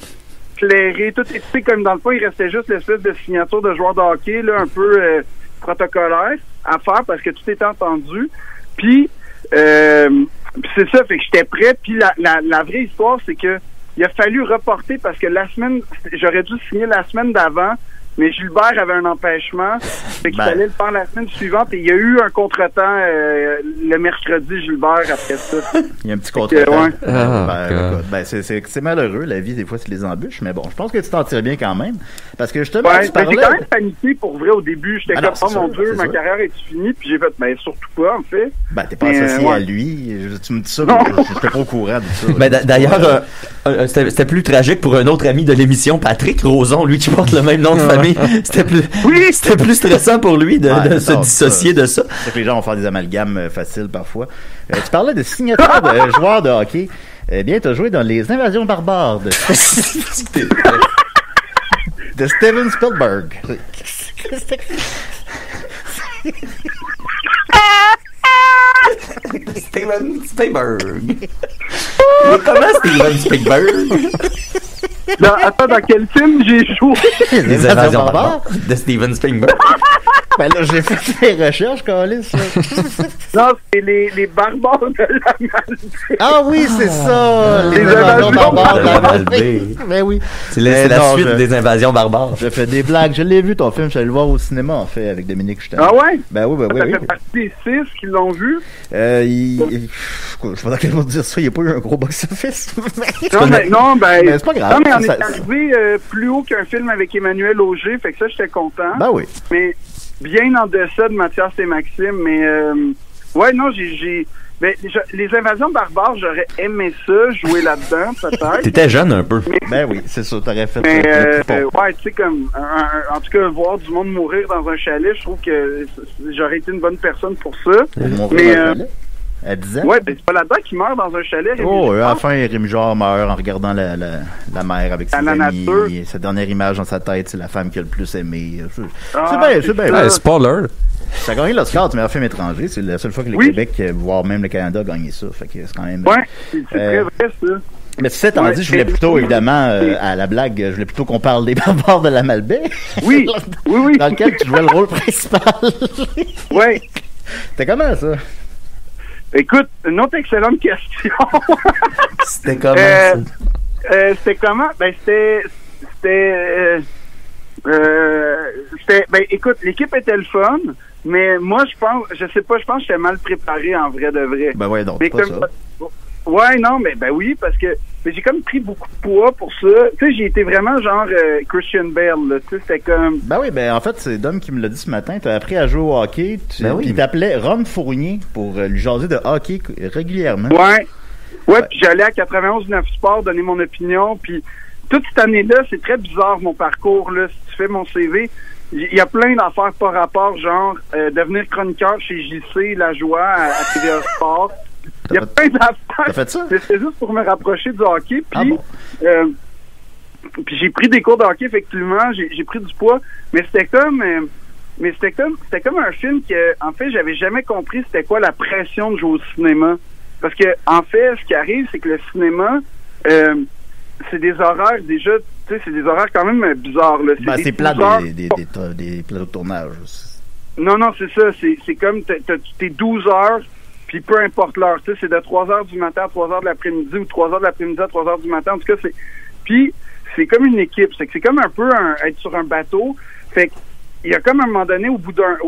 clairé, tout était comme dans le fond, il restait juste l'espèce de signature de joueur de hockey, là, un peu protocolaire à faire parce que tout était entendu. Puis, c'est ça, fait que j'étais prêt. Puis la vraie histoire, c'est que il a fallu reporter parce que la semaine, j'aurais dû signer la semaine d'avant, mais Gilbert avait un empêchement. Fait qu'il fallait le faire la semaine suivante et il y a eu un contretemps le mercredi, Gilbert, après ça. Il y a un petit contretemps. Ouais. C'est malheureux, la vie, des fois, c'est les embûches, mais bon, je pense que tu t'en tires bien quand même. Parce que justement, ouais, tu parlais... j'ai quand même paniqué pour vrai au début. J'étais comme, oh mon Dieu, ma carrière est finie, puis j'ai fait, ben surtout pas, en fait. Ben, t'es pas associé à lui. Tu me dis ça, mais je n'étais pas au courant de ça. Ben, d'ailleurs, c'était plus tragique pour un autre ami de l'émission, Patrick Rozon, lui qui porte le même nom de famille. C'était plus stressant pour lui de se dissocier de ça. C'est que les gens vont faire des amalgames faciles parfois. Tu parlais de signature de joueurs de hockey. Eh bien, tu as joué dans Les Invasions barbares de Steven Spielberg. Steven Spielberg. Mais comment Steven Spielberg? Attends, dans quel film j'ai joué? Les Invasions barbares de Steven Spielberg. Ben là, j'ai fait des recherches, Calis. Non, c'est les barbares de la Malbaie. Ah oui, c'est ça! Les invasions barbares de la Malbaie. Mais oui. C'est la suite des invasions barbares. Je fais des blagues. Je l'ai vu, ton film. Je suis allé le voir au cinéma, en fait, avec Dominique Chutin. Ah ouais? Ben oui. Ça fait partie des 6 qui l'ont vu? Je sais pas dans quel mot dire ça. Il n'y a pas eu un gros box-office. Non, mais c'est pas grave. Non, mais on est arrivé plus haut qu'un film avec Emmanuel Auger. Fait que ça, j'étais content. Ben oui. Mais bien en deçà de Mathias et Maxime, mais ouais, non, les invasions barbares, j'aurais aimé ça, jouer là-dedans, peut-être. T'étais jeune un peu. Ben oui, c'est ça, t'aurais fait mais, ouais, tu sais, comme, en tout cas, voir du monde mourir dans un chalet, je trouve que j'aurais été une bonne personne pour ça. Mais, à 10 ans? Ouais, ben c'est pas là-dedans qu'il meurt dans un chalet. Oh, à la fin, Rémi Jarre meurt en regardant la mer avec ses amis. Sa dernière image dans sa tête, c'est la femme qu'il a le plus aimé. C'est bien. Ouais, spoiler. Ça a gagné l'Oscar du meilleur film étranger. C'est la seule fois que le Québec, voire même le Canada, a gagné ça. Fait que c'est quand même... Ouais, c'est très vrai, ça. Mais ceci étant dit, je voulais plutôt, évidemment, à la blague, je voulais plutôt qu'on parle des barbares de la Malbaie. Oui. Dans lequel tu jouais le rôle principal. Ouais. C'était comment, ça? Écoute, une autre excellente question. C'était comment? C'était comment? Ben, c'était, ben, écoute, l'équipe était le fun, mais moi, je pense que j'étais mal préparé en vrai de vrai. Ben ouais, donc, mais pas comme, ça. Ouais, non, mais ben oui, parce que j'ai comme pris beaucoup de poids pour ça. Tu sais, j'ai été vraiment genre Christian Bale, là. Tu sais, c'était comme... Ben oui, ben en fait, c'est Dom qui me l'a dit ce matin. T'as appris à jouer au hockey. Puis il t'appelait Ron Fournier pour lui jaser de hockey régulièrement. Ouais, puis j'allais à 91.9 Sport donner mon opinion. Puis toute cette année-là, c'est très bizarre mon parcours, là. Si tu fais mon CV, il y a plein d'affaires par rapport, genre devenir chroniqueur chez JC, La Joie, à TVA Sport. Il y a plein d'affaires. T'as fait ça? C'était juste pour me rapprocher du hockey. Puis, puis j'ai pris des cours de hockey, effectivement. J'ai pris du poids. Mais c'était comme un film que, en fait, j'avais jamais compris c'était quoi la pression de jouer au cinéma. Parce que, en fait, ce qui arrive, c'est que le cinéma, c'est des horaires déjà, tu sais, c'est des horaires quand même bizarres, là. C'est plat des plateaux de tournage. Non, c'est ça. C'est comme, t'es 12 heures. Puis peu importe l'heure, tu sais, c'est de 3h du matin à 3h de l'après-midi ou 3h de l'après-midi à 3h du matin. En tout cas, c'est... Puis c'est comme une équipe. C'est comme un peu être sur un bateau. Fait il y a comme un moment donné, au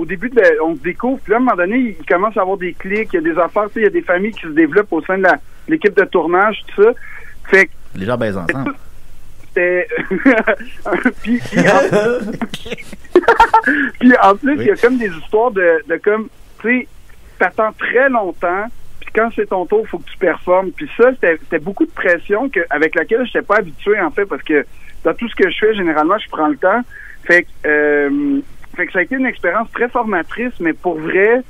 début, on se découvre, puis là, à un moment donné, il commence à avoir des clics, il y a des affaires, il y a des familles qui se développent au sein de l'équipe de tournage, tout ça. Fait que les gens baisent ensemble. C'était... puis en plus, il y a comme des histoires de comme, tu sais, t'attends très longtemps, puis quand c'est ton tour, il faut que tu performes. Puis ça, c'était beaucoup de pression avec laquelle je n'étais pas habitué, en fait, parce que dans tout ce que je fais, généralement, je prends le temps. Fait que ça a été une expérience très formatrice, mais pour vrai,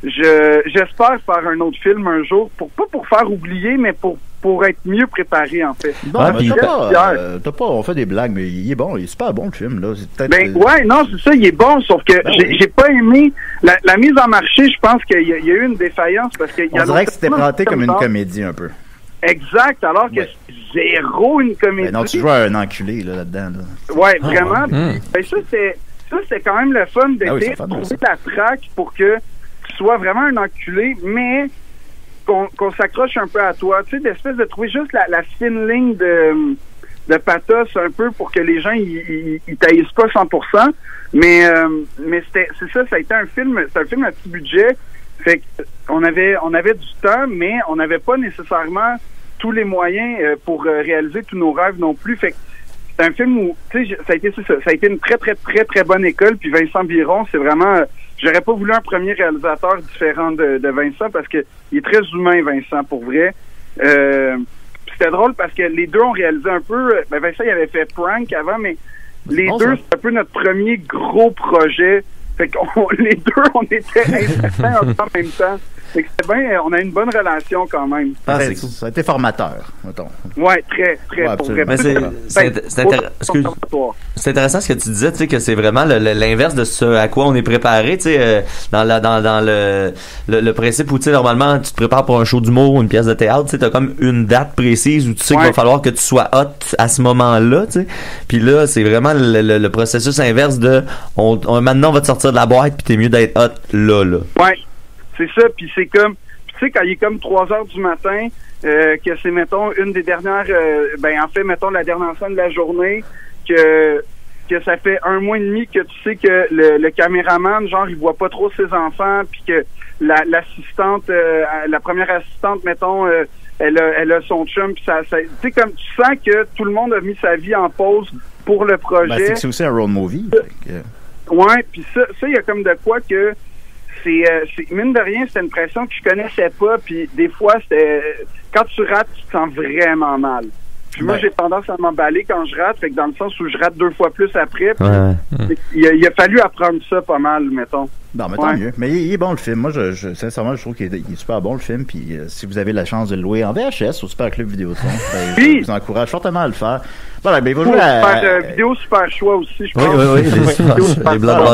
j'espère faire un autre film un jour, pas pour faire oublier, mais pour être mieux préparé, en fait. Bon, on fait des blagues, mais il est bon, il est super bon, le film, là. Ouais, non, c'est ça, il est bon, sauf que j'ai pas aimé la mise en marché. Je pense qu'il y a eu une défaillance, parce qu'il y a... On dirait que c'était présenté comme une comédie, un peu. Exact, alors que c'est zéro une comédie. Non, tu joues à un enculé, là-dedans, là. Ouais, vraiment. Ça, c'était quand même le fun d'essayer de trouver la traque pour que tu sois vraiment un enculé, mais qu'on s'accroche un peu à toi. Tu sais, d'espèce de trouver juste la fine ligne de pathos un peu pour que les gens ils taillissent pas 100%. Mais c'est ça a été un film à petit budget. Fait qu'on avait du temps, mais on n'avait pas nécessairement tous les moyens pour réaliser tous nos rêves non plus. Fait que c'est un film où, tu sais, ça a été une très, très, très, très bonne école. Puis Vincent Biron, c'est vraiment... j'aurais pas voulu un premier réalisateur différent de Vincent, parce que il est très humain, Vincent, pour vrai. C'était drôle parce que les deux ont réalisé un peu... Vincent, il avait fait Prank avant, mais les deux, c'est un peu notre premier gros projet. Fait que les deux, on était intéressants en même temps. Fait que c'était bien, on a une bonne relation quand même. Ça a été formateur, mettons. Ouais, très, très. Ouais, pour vrai. Mais c'est intéressant ce que tu disais, tu sais, que c'est vraiment l'inverse de ce à quoi on est préparé, tu sais, dans le principe où, tu sais, normalement, tu te prépares pour un show d'humour ou une pièce de théâtre, tu sais, t'as comme une date précise où tu sais qu'il va falloir que tu sois hot à ce moment-là, tu sais. Puis là, c'est vraiment le processus inverse de, maintenant, on va te sortir de la boîte, puis t'es mieux d'être hot là. Ouais. C'est ça, puis c'est comme... Tu sais, quand il est comme 3 heures du matin, que c'est, mettons, une des dernières... en fait, mettons, la dernière scène de la journée, que ça fait 1 mois et demi que tu sais que le caméraman, genre, il voit pas trop ses enfants, puis que l'assistante, la première assistante, mettons, elle a son chum, puis ça tu sais, comme tu sens que tout le monde a mis sa vie en pause pour le projet. C'est aussi un road movie. Ouais, puis ça, il y a comme de quoi que... C'est mine de rien, c'était une pression que je connaissais pas, puis des fois, c'était quand tu rates, tu te sens vraiment mal. Puis moi, j'ai tendance à m'emballer quand je rate, fait que dans le sens où je rate 2 fois plus après, il a fallu apprendre ça pas mal, mettons. Non, mais tant mieux. Mais il est bon, le film. Moi, sincèrement, je trouve qu'il est super bon, le film. Puis si vous avez la chance de le louer en VHS au Super Club Vidéotron, je vous encourage fortement à le faire. Voilà, ben, il va jouer à... vidéo Super Choix aussi, je pense. Oui.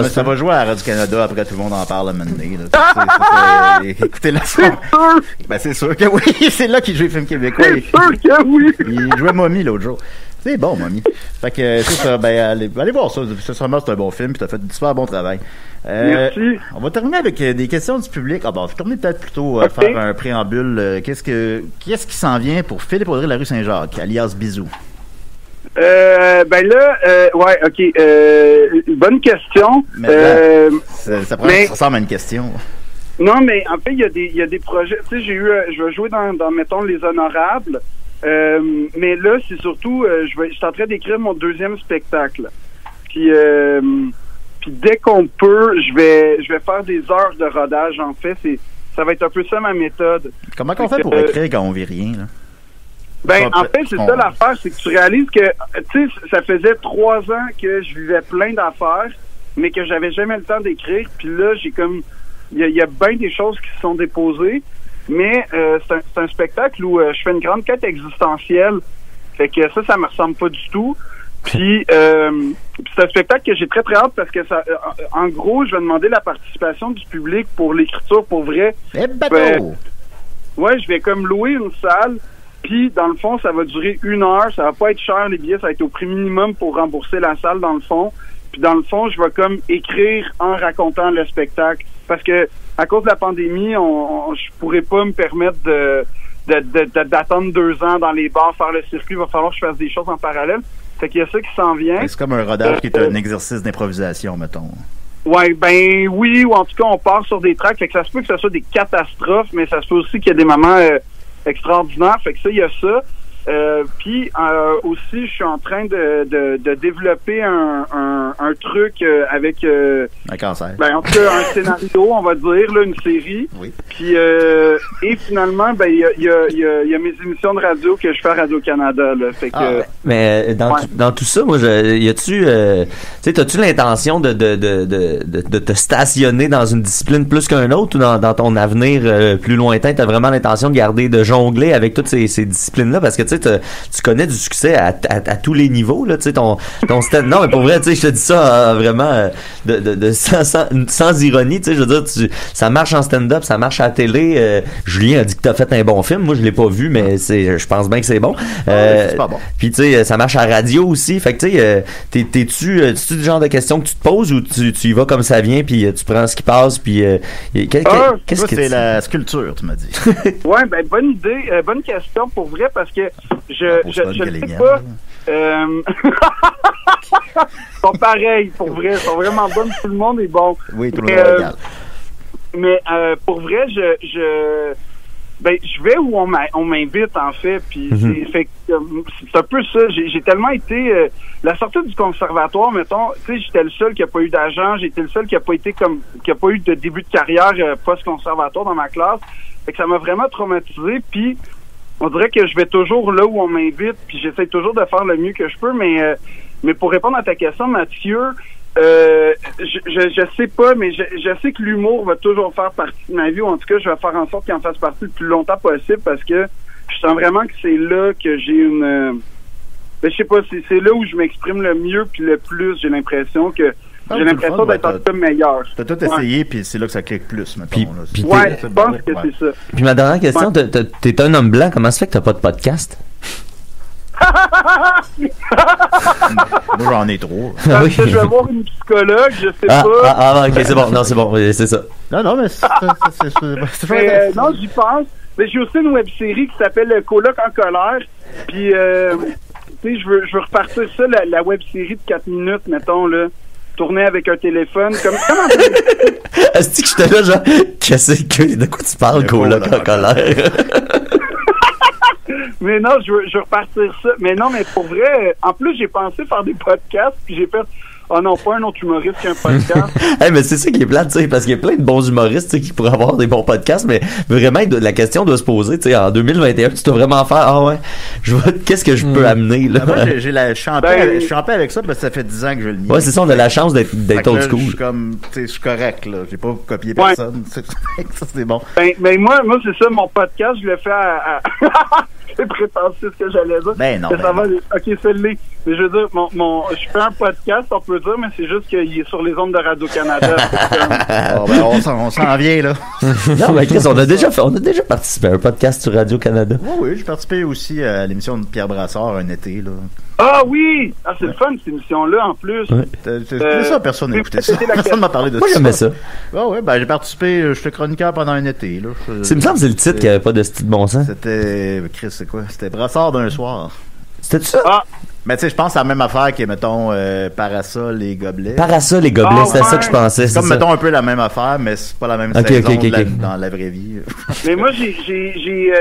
Ça va jouer à Radio-Canada, après tout le monde en parle à un moment donné. Écoutez la son. Ben, c'est sûr que oui, c'est là qu'il joue les films québécois. C'est sûr que oui. Il jouait Mommy l'autre jour. C'est bon, Mommy. Fait que, c'est ça, ben, allez voir ça. Sincèrement, c'est un bon film, puis t'as fait du super bon travail. Merci. On va terminer avec des questions du public. On va terminer peut-être plutôt faire un préambule. Qu'est-ce qui s'en vient pour Philippe Audrey de la rue Saint-Jacques, alias Bisou? Bonne question. Ça ressemble à une question. Non, mais en fait, il y a des projets. Tu sais, je vais jouer dans mettons, Les Honorables. Mais là, c'est surtout, je suis en train d'écrire mon 2e spectacle. Puis dès qu'on peut, je vais faire des heures de rodage. En fait, ça va être un peu ça ma méthode. Comment qu'on fait pour écrire quand on vit rien, là? En fait, c'est ça l'affaire, c'est que tu réalises que, tu sais, ça faisait 3 ans que je vivais plein d'affaires, mais que j'avais jamais le temps d'écrire. Puis là, j'ai comme, il y a bien des choses qui se sont déposées, mais c'est un spectacle où je fais une grande quête existentielle. Fait que ça me ressemble pas du tout. Puis c'est un spectacle que j'ai très très hâte parce que ça, en gros, je vais demander la participation du public pour l'écriture pour vrai. Ouais, je vais comme louer une salle. Puis, dans le fond, ça va durer 1 heure. Ça va pas être cher, les billets. Ça va être au prix minimum pour rembourser la salle, dans le fond. Puis, dans le fond, je vais comme écrire en racontant le spectacle. Parce que, à cause de la pandémie, je pourrais pas me permettre d'attendre 2 ans dans les bars, faire le circuit. Il va falloir que je fasse des choses en parallèle. Fait qu'il y a ça qui s'en vient. C'est comme un rodage qui est un exercice d'improvisation, mettons. Ouais, ben oui, ou en tout cas, on part sur des tracks. Fait que ça se peut que ce soit des catastrophes, mais ça se peut aussi qu'il y ait des moments extraordinaires. Fait que ça, il y a ça. Puis aussi, je suis en train de développer un truc avec un cancer. Ben en tout cas un scénario, on va dire là, une série. Oui. Puis et finalement, ben il y a mes émissions de radio que je fais à Radio-Canada là. Fait que mais dans tout ça, moi, y a-tu, tu sais, t'as-tu l'intention de te stationner dans une discipline plus qu'un autre, ou dans ton avenir plus lointain, t'as vraiment l'intention de garder, de jongler avec toutes ces disciplines-là, parce que tu sais, tu connais du succès à tous les niveaux là, tu sais, ton stand. Non, mais pour vrai, tu sais, je te dis ça vraiment sans ironie, tu sais, je veux dire, ça marche en stand-up, ça marche à la télé. Julien a dit que t'as fait un bon film, moi je l'ai pas vu, mais je pense bien que c'est bon. C'est pas bon. Puis tu sais, ça marche à la radio aussi, fait que tu sais, t'es-tu le genre de questions que tu te poses, ou tu y vas comme ça vient, puis tu prends ce qui passe, puis qu'est-ce que c'est la sculpture, tu m'as dit. Ouais, ben bonne idée, bonne question pour vrai, parce que je sais pas. Ils sont pareils, pour vrai. Ils sont vraiment bonnes. Tout le monde est bon. Oui, tout le monde est égal. Mais pour vrai, je vais où on m'invite, en fait. Puis c'est un peu ça. J'ai tellement été... la sortie du conservatoire, mettons, tu sais, j'étais le seul qui a pas eu d'agent. J'étais le seul qui a pas eu de début de carrière post-conservatoire dans ma classe. Fait que ça m'a vraiment traumatisé. Puis on dirait que je vais toujours là où on m'invite, puis j'essaie toujours de faire le mieux que je peux, mais pour répondre à ta question, Mathieu, je sais pas, mais je sais que l'humour va toujours faire partie de ma vie, ou en tout cas, je vais faire en sorte qu'il en fasse partie le plus longtemps possible, parce que je sens vraiment que c'est là que j'ai une... je sais pas, c'est là où je m'exprime le mieux puis le plus, j'ai l'impression d'être un peu meilleur. T'as tout essayé, puis c'est là que ça clique plus, mettons. Puis je pense que c'est ça. Puis ma dernière question, t'es un homme blanc, comment ça fait que t'as pas de podcast? Moi, j'en ai trop. Parce que je vais voir une psychologue, je sais pas. Ok, c'est bon, non, c'est bon, c'est ça. Non, mais c'est non, j'y pense. Mais j'ai aussi une web-série qui s'appelle Coloc en colère, puis tu sais, je veux repartir ça, la web-série de 4 minutes, mettons, là. Tourner avec un téléphone, comment est-ce que j'étais là, genre, de quoi tu parles, Coloc en colère? Mais non, je veux repartir ça. Mais non, mais pour vrai, en plus, j'ai pensé faire des podcasts, puis j'ai fait... Oh non, pas un autre humoriste qui a un podcast. Hey, mais c'est ça qui est plate, tu sais, parce qu'il y a plein de bons humoristes, tu sais, qui pourraient avoir des bons podcasts, mais vraiment, la question doit se poser, tu sais, en 2021, tu dois vraiment faire, qu'est-ce que je peux amener, là? Moi, je suis en paix avec ça, parce que ça fait 10 ans que je le nie. Ouais, c'est ça, on a la chance d'être old school. Je suis comme, tu sais, je suis correct, là. J'ai pas copié personne. Ça, c'est bon. Ben, moi, c'est ça, mon podcast, je le fais à c'est prétentieux ce que j'allais dire. Ben non. Ok, c'est le. Mais je veux dire, je fais un podcast, on peut dire, mais c'est juste qu'il est sur les ondes de Radio-Canada. On s'en vient, là. Non, mais Chris, on a déjà participé à un podcast sur Radio-Canada. Oui, j'ai participé aussi à l'émission de Pierre Brassard un été, là. Ah oui! Ah, c'est le fun, cette émission-là, en plus. Ouais. C'est ça, personne n'a écouté ça. Personne m'a parlé de ça. Moi, j'aimais ça. Ah ouais, ben j'ai participé, j'étais chroniqueur pendant un été, là. Il me semble que c'est le titre qui avait pas de style de bon sens. C'était, Chris, c'est quoi? C'était Brassard d'un soir. C'était ça? Ah! Mais tu sais, je pense que c'est la même affaire que, mettons, Parasol et Gobelets. Parasol et Gobelets, c'était ça que je pensais. C'est comme, mettons, un peu la même affaire, mais c'est pas la même saison dans la vraie vie. Mais moi, j'ai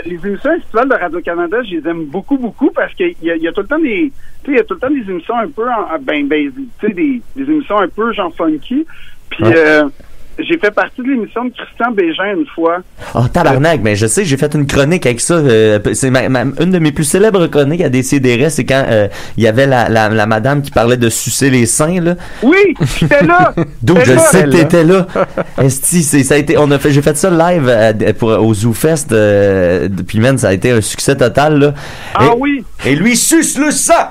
les émissions estivales de Radio-Canada, je les aime beaucoup, beaucoup, parce qu'il y a tout le temps des... Tu sais, il y a tout le temps des émissions un peu... tu sais, des émissions un peu genre funky. Puis... j'ai fait partie de l'émission de Christian Bégin une fois. Oh, tabarnak, mais je sais, j'ai fait une chronique avec ça. C'est une de mes plus célèbres chroniques à Décideret, c'est quand il y avait la madame qui parlait de sucer les seins, là. Oui, j'étais là! Donc, je sais que t'étais là. Esti, ça a été, j'ai fait ça live au ZooFest, puis man, ça a été un succès total, là. Oui! Et lui suce le sang!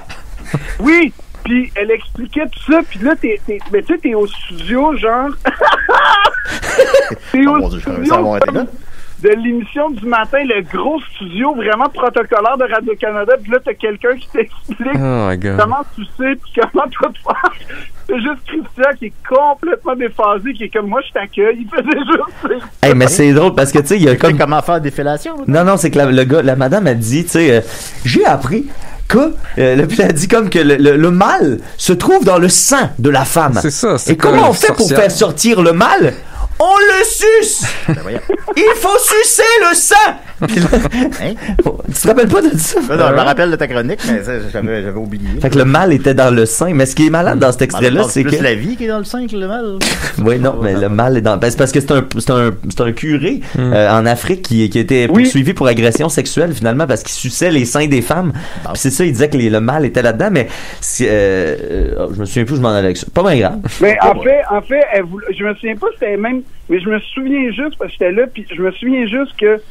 Oui! Puis elle expliquait tout ça, puis là, mais tu sais, t'es au studio, genre... t'es au studio de l'émission du matin, le gros studio vraiment protocolaire de Radio-Canada, puis là, t'as quelqu'un qui t'explique comment tu sais, puis comment toi tu fais. C'est juste Christian qui est complètement déphasé, qui est comme, moi, je t'accueille, il faisait juste... Hey, mais c'est drôle, parce que, tu sais, il y a comme... Comment faire des fellations? Non, c'est que la madame a dit, tu sais, j'ai appris Puis elle dit comme que le mal se trouve dans le sang de la femme. C'est ça. Et comment on fait pour faire sortir le mal? On le suce! Il faut sucer le sang! Puis là, tu te rappelles pas de ça? Non, je me rappelle de ta chronique, mais ça, j'avais oublié. Fait que le mal était dans le sein. Mais ce qui est malade dans cet extrait-là, c'est que... C'est plus la vie qui est dans le sein que le mal. Oui, non, mais le mal est dans... Ben, c'est parce que c'est un curé en Afrique qui était poursuivi pour agression sexuelle, finalement, parce qu'il suçait les seins des femmes. Puis c'est ça, il disait que le mal était là-dedans, mais je me souviens plus, je m'en allais avec ça. Pas bien grave. Mais en fait, je me souviens pas, c'était même... Mais je me souviens juste, parce que j'étais là, puis je me souviens juste que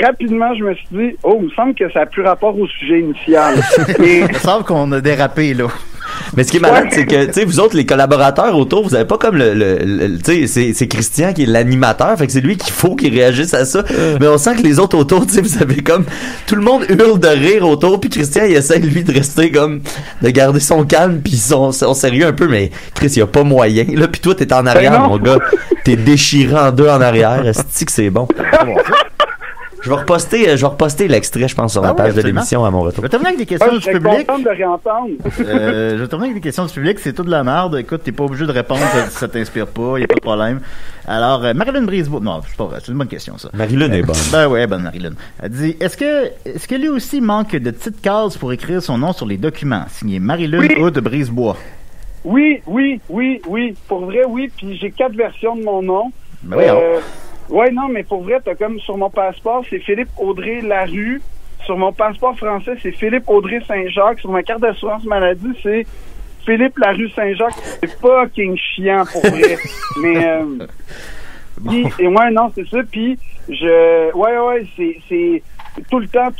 rapidement, je me suis dit, il me semble que ça a plus rapport au sujet initial. Il me semble qu'on a dérapé, là. Mais ce qui est malade, c'est que, tu sais, vous autres, les collaborateurs autour, vous avez pas comme tu sais, c'est Christian qui est l'animateur, fait que c'est lui qu'il faut qu'il réagisse à ça. Mais on sent que les autres autour, tu sais, vous avez comme, tout le monde hurle de rire autour, puis Christian, il essaie, lui, de rester comme, de garder son calme, puis son sérieux un peu, mais Chris, il y a pas moyen. Là, puis toi, t'es en arrière, mon gars. T'es déchiré en deux en arrière. Est-ce que c'est bon? Je vais reposter l'extrait, je pense, sur la page de l'émission à mon retour. Je vais terminer avec des questions du public. Je suis content de réentendre. Je vais terminer avec des questions du public. C'est tout de la merde. Écoute, t'es pas obligé de répondre si ça t'inspire pas. Y a pas de problème. Alors, Marilyn Brisebois. Non, c'est pas vrai. C'est une bonne question, ça. Marilyn est bonne. Ben ouais, bonne Marilyn. Elle dit, est-ce que lui aussi manque de petites cases pour écrire son nom sur les documents? Signé Marilyn Hood Brisebois. Oui. Pour vrai, oui. Puis j'ai 4 versions de mon nom. Ben oui, ouais, non, mais pour vrai, t'as comme sur mon passeport, c'est Philippe Audrey Larue. Sur mon passeport français, c'est Philippe Audrey Saint-Jacques. Sur ma carte d'assurance maladie, c'est Philippe Larue Saint-Jacques. C'est fucking chiant, pour vrai. Mais, et ouais, non, c'est ça. Puis, c'est tout le temps.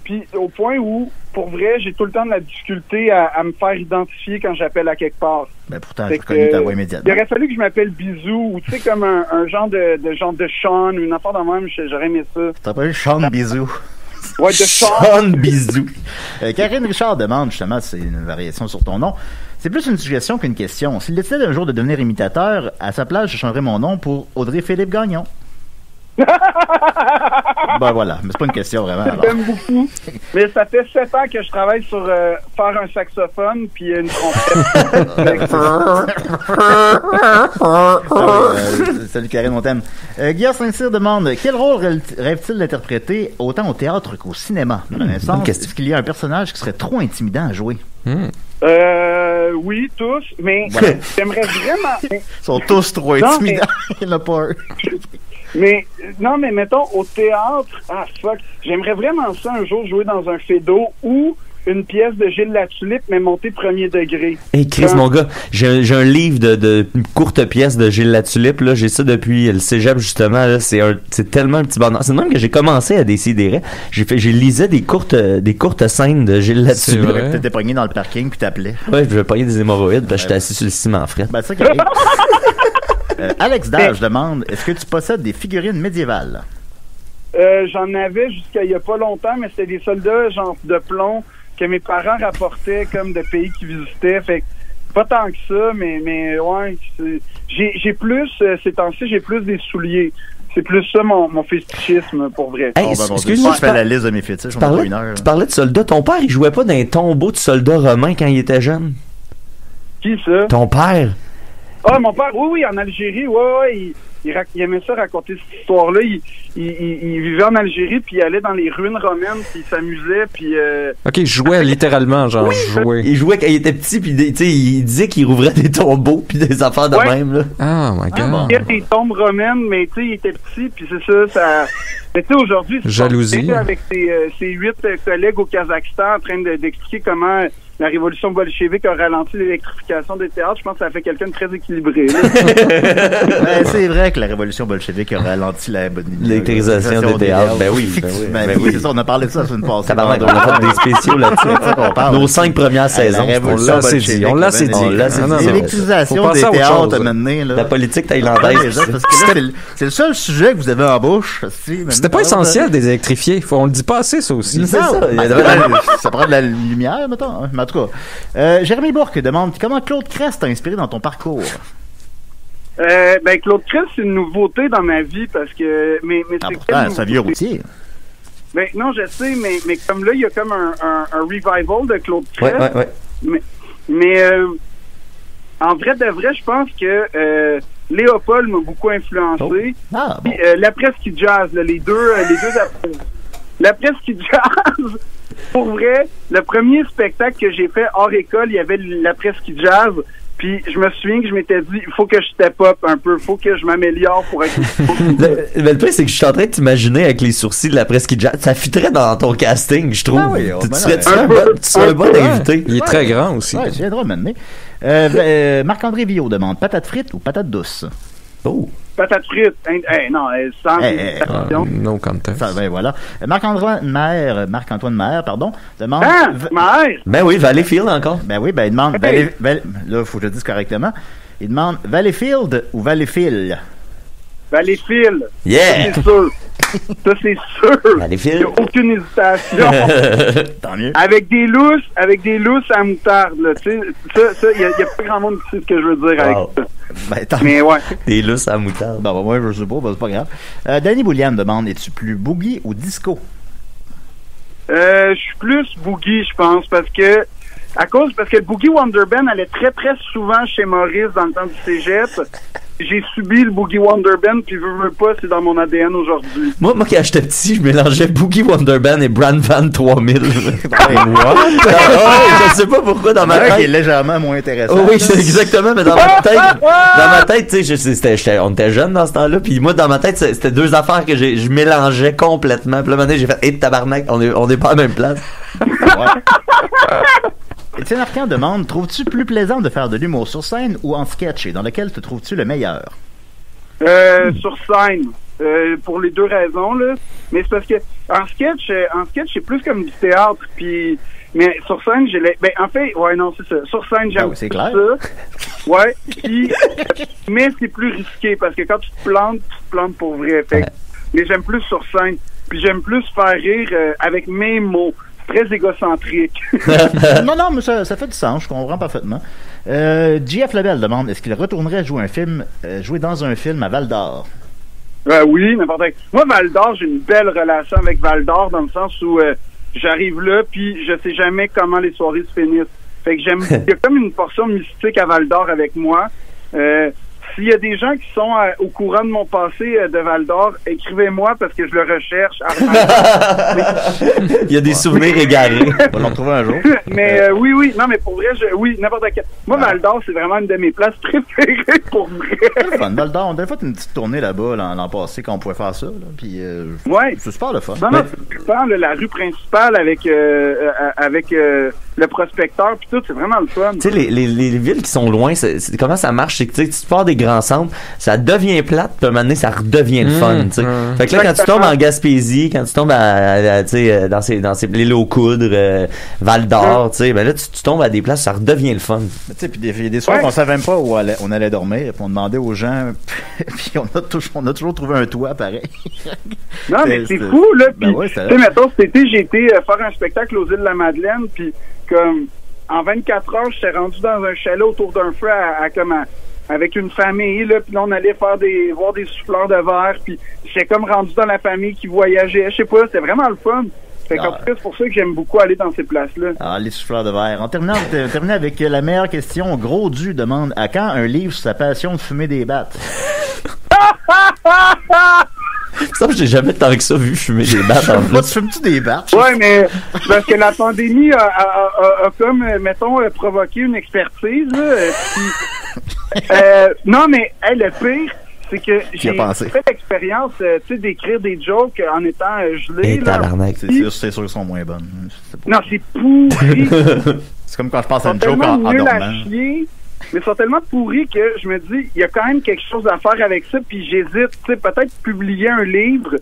Puis, au point où, pour vrai, j'ai tout le temps de la difficulté à me faire identifier quand j'appelle à quelque part. Ben pourtant, je reconnais ta voix immédiatement. Il aurait fallu que je m'appelle Bisou, ou tu sais, comme un genre de Sean, ou une affaire de même, j'aurais aimé ça. Tu t'appelles Sean Bisou. Ouais, de Sean. Sean Bisou. Karine Richard demande, justement, c'est une variation sur ton nom. C'est plus une suggestion qu'une question. S'il décidait un jour de devenir imitateur, à sa place, je changerais mon nom pour Audrey-Philippe Gagnon. Ben voilà, mais c'est pas une question vraiment. J'aime beaucoup. Mais ça fait 7 ans que je travaille sur faire un saxophone puis une trompette. Salut Karine, on t'aime. Guillaume Saint-Cyr demande quel rôle rêve-t-il d'interpréter autant au théâtre qu'au cinéma? Dans un sens, est-ce qu'il y a un personnage qui serait trop intimidant à jouer? Oui, tous, mais voilà. J'aimerais vraiment... Ils sont tous trop intimidants. Il n'y en a pas un. Mais, non, mais mettons, au théâtre, j'aimerais vraiment ça un jour jouer dans un Fédo ou une pièce de Gilles Latulippe, mais montée premier degré. Hey Chris, mon gars, j'ai un livre de courte pièce de Gilles Latulippe, là, j'ai ça depuis le cégep, justement, là, c'est tellement un petit bonheur. C'est même que j'ai commencé à décider. J'ai lisé des courtes scènes de Gilles Latulippe. T'étais pogné dans le parking puis t'appelais. Ouais, je vais pogner des hémorroïdes parce que j'étais assis sur le ciment fret. Ben, ça qui arrive. Alex Dage demande, est-ce que tu possèdes des figurines médiévales? J'en avais jusqu'à il y a pas longtemps, mais c'était des soldats genre de plomb que mes parents rapportaient comme de pays qu'ils visitaient. Fait que pas tant que ça, mais ouais, j'ai plus ces temps-ci, j'ai plus des souliers. C'est plus ça mon fétichisme pour vrai. Hey, excuse-moi, je fais la liste de mes fétiches. Tu parlais de soldats. Ton père, il jouait pas dans un tombeau de soldats romains quand il était jeune? Qui ça? Ton père. Ah, mon père, oui, en Algérie, ouais, il aimait ça raconter cette histoire-là. Il vivait en Algérie, puis il allait dans les ruines romaines, puis il s'amusait, puis... OK, il jouait littéralement, genre, oui, il jouait quand il était petit, puis il disait qu'il rouvrait des tombeaux, puis des affaires de même, là. Oh my God. Il y a des tombes romaines, mais tu sais, il était petit, puis c'est ça... Mais tu sais, aujourd'hui... Jalousie. Avec ses 8 collègues au Kazakhstan en train d'expliquer comment... La révolution bolchevique a ralenti l'électrification des théâtres. Je pense que ça fait quelqu'un de très équilibré. C'est vrai que la révolution bolchevique a ralenti l'électrisation des théâtres. Ben oui. C'est ça, on a parlé de ça la semaine passée. On a fait des spéciaux là-dessus. Nos 5 premières saisons. On l'a dit. L'électrisation des théâtres maintenant. La politique thaïlandaise. C'est le seul sujet que vous avez en bouche. C'était pas essentiel de les électrifier. On le dit pas assez, ça aussi. C'est ça. Ça prend de la lumière, mettons. En tout cas, Jérémy Bourque demande comment Claude Crest t'a inspiré dans ton parcours. Claude Crest, c'est une nouveauté dans ma vie parce que. Mais c'est un vieux routier. Ben, non, je sais, mais comme là, il y a comme un revival de Claude Crest. Ouais. Mais en vrai de vrai, je pense que Léopold m'a beaucoup influencé. Oh. Ah, bon. Puis, l'après-ski jazz, là, les deux l'après-ski jazz, pour vrai, le premier spectacle que j'ai fait hors école, il y avait l'après-ski jazz. Puis je me souviens que je m'étais dit, il faut que je step up un peu, il faut que je m'améliore pour être... Le pire, c'est que je suis en train de t'imaginer avec les sourcils de la presqu'île jazz. Ça fitterait dans ton casting, je trouve. Ah oui, tu serais un bon invité. Il est très grand aussi. Ouais, tu viendras maintenant. Marc-André Villot demande patate frite ou patate douce? Oh. Patate frite. Non, sans question. No contest. Ça, ben voilà. Marc-Antoine Maher, demande... Ah, Maher! Ben oui, Valleyfield encore. Ben oui, ben il demande... là, faut que je le dise correctement. Il demande Valleyfield ou Valleyfield? Valleyfield. Yeah! Ça, c'est sûr. Ça, c'est sûr. Valleyfield. Il n'y a aucune hésitation. Tant mieux. Avec des lousses à moutarde, là. Tu sais, ça, il y a pas grand monde qui sait ce que je veux dire avec ça. Ben, tant Mais ouais. Des lousses à moutarde. Ben, moi, je sais pas, ben, c'est pas grave. Danny Boulian demande, es-tu plus boogie ou disco? Je suis plus boogie, je pense, parce que le Boogie Wonderband allait très très souvent chez Maurice dans le temps du cégep. J'ai subi le Boogie Wonderband, puis veux pas, c'est dans mon ADN aujourd'hui. Moi, quand j'étais petit, je mélangeais Boogie Wonderband et Brand Van 3000. Je sais pas pourquoi dans ma tête. Qui est légèrement moins intéressant. Oh oui, c'est exactement, mais dans ma tête, tu sais, on était jeunes dans ce temps-là, puis moi, dans ma tête, c'était deux affaires que je mélangeais complètement. Puis là, maintenant, j'ai fait, hey, tabarnak, on est pas à la même place. Étienne Arcand demande, trouves-tu plus plaisant de faire de l'humour sur scène ou en sketch, et dans lequel te trouves-tu le meilleur? Sur scène. Pour les deux raisons, là. Mais c'est parce que en sketch, c'est plus comme du théâtre, puis mais sur scène, en fait, ouais, non, c'est ça. Sur scène, j'aime c'est clair. ça. Ouais, puis mais c'est plus risqué parce que quand tu te plantes pour vrai. Fait. Mais j'aime plus sur scène, puis j'aime plus faire rire avec mes mots. Très égocentrique. non, mais ça fait du sens, je comprends parfaitement. JF Lebel demande, est-ce qu'il retournerait jouer dans un film à Val-d'Or? Oui, n'importe quoi. Moi, Val-d'Or, j'ai une belle relation avec Val-d'Or dans le sens où j'arrive là, puis je sais jamais comment les soirées se finissent. Fait que il y a comme une portion mystique à Val-d'Or avec moi. S'il y a des gens qui sont au courant de mon passé de Val-d'Or, écrivez-moi parce que je le recherche. Il y a des souvenirs égarés. On va l'en trouver un jour. Mais oui. Non, mais pour vrai, oui, n'importe quel. Moi, Val-d'Or, c'est vraiment une de mes places préférées pour vrai. C'est fun. Val-d'Or, on avait fait une petite tournée là-bas l'an passé quand on pouvait faire ça. Là, puis, ouais. C'est super le fun. Non, c'est super. La rue principale avec le prospecteur puis tout, c'est vraiment le fun. Tu sais, les villes qui sont loin, comment ça marche? C'est que tu pars des grands centres, ça devient plate, puis à un moment donné, ça redevient le fun, tu sais. Fait que là, quand tu tombes en Gaspésie, quand tu tombes dans ces l'île aux coudres, Val-d'Or, tu sais, ben là, tu tombes à des places, ça redevient le fun. Tu sais, puis il y a des soirs qu'on savait même pas où on allait dormir, puis on demandait aux gens, puis on a toujours trouvé un toit pareil. Non, mais c'est fou, là. Puis, tu sais, mettons, cet été, j'ai été faire un spectacle aux îles de la Madeleine, puis comme en 24 heures, j'étais rendu dans un chalet autour d'un feu avec une famille, là, puis là, on allait voir des souffleurs de verre, puis j'étais comme rendu dans la famille qui voyageait, je sais pas, c'était vraiment le fun. Fait qu'en tout cas, c'est pour ça que j'aime beaucoup aller dans ces places-là. Ah, les souffleurs de verre. En terminant avec la meilleure question, Gros Du demande, à quand un livre sur sa passion de fumer des battes? Ça, j'ai jamais tant que ça vu fumer des battes en plus. Moi, tu fumes-tu des battes? Ouais, mais parce que la pandémie a comme, mettons, provoqué une expertise, là. Non, mais le pire, c'est que j'ai fait l'expérience, tu sais, d'écrire des jokes en étant gelé. Tabarnak, c'est sûr qu'ils sont moins bonnes. Non, c'est pourri. C'est comme quand je passe à une joke en dormant. Mais ils sont tellement pourris que je me dis, il y a quand même quelque chose à faire avec ça, puis j'hésite, tu sais, peut-être publier un livre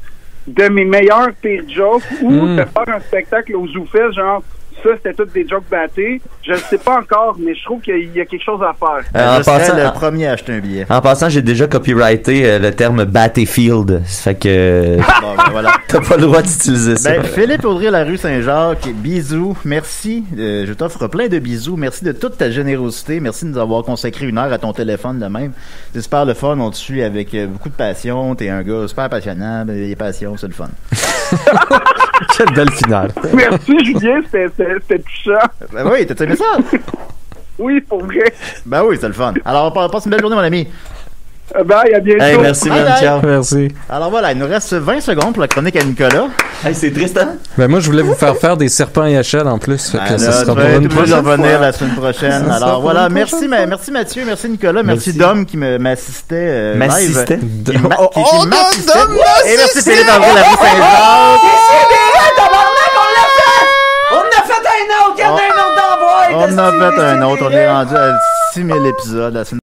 de mes meilleurs pires jokes ou de faire un spectacle au ZooFest, genre, ça, c'était toutes des jokes battés. Je ne sais pas encore, mais je trouve qu'il y a quelque chose à faire. Je serais le premier à acheter un billet. En passant, j'ai déjà copyrighté le terme Battlefield. Ça fait que voilà. T'as pas le droit d'utiliser ça. Philippe Audrey, la rue Saint-Jacques, bisous, merci. Je t'offre plein de bisous. Merci de toute ta générosité. Merci de nous avoir consacré 1 heure à ton téléphone de même. C'est super le fun. On te suit avec beaucoup de passion. T'es un gars super passionnant. Les passions, c'est le fun. Quelle belle finale. Merci, Julien, c'était touchant. Ben oui, t'as aimé ça? Oui, pour vrai. Ben oui, c'est le fun. Alors, passe une belle journée, mon ami. Bye, à bientôt. Hey, merci, Bye, man. bye. Ciao. Merci. Alors voilà, il nous reste 20 secondes pour la chronique à Nicolas. Hey, c'est triste, hein? Ben, moi, je voulais vous faire des serpents et échelles en plus. Fait que Ben ça là, sera tu pour vas une être obligé de prochaine revenir fois. la semaine prochaine. Ça Alors sera voilà, pour une merci, prochaine merci Mathieu, merci Nicolas, merci Merci. Dom qui m'assistait live. M'assistait? Qui m'assistait. Dom Et merci Philippe Avril, la rue Saint-Jacques. On a fait un autre! On a fait un autre, on est rendu à 6000 épisodes la semaine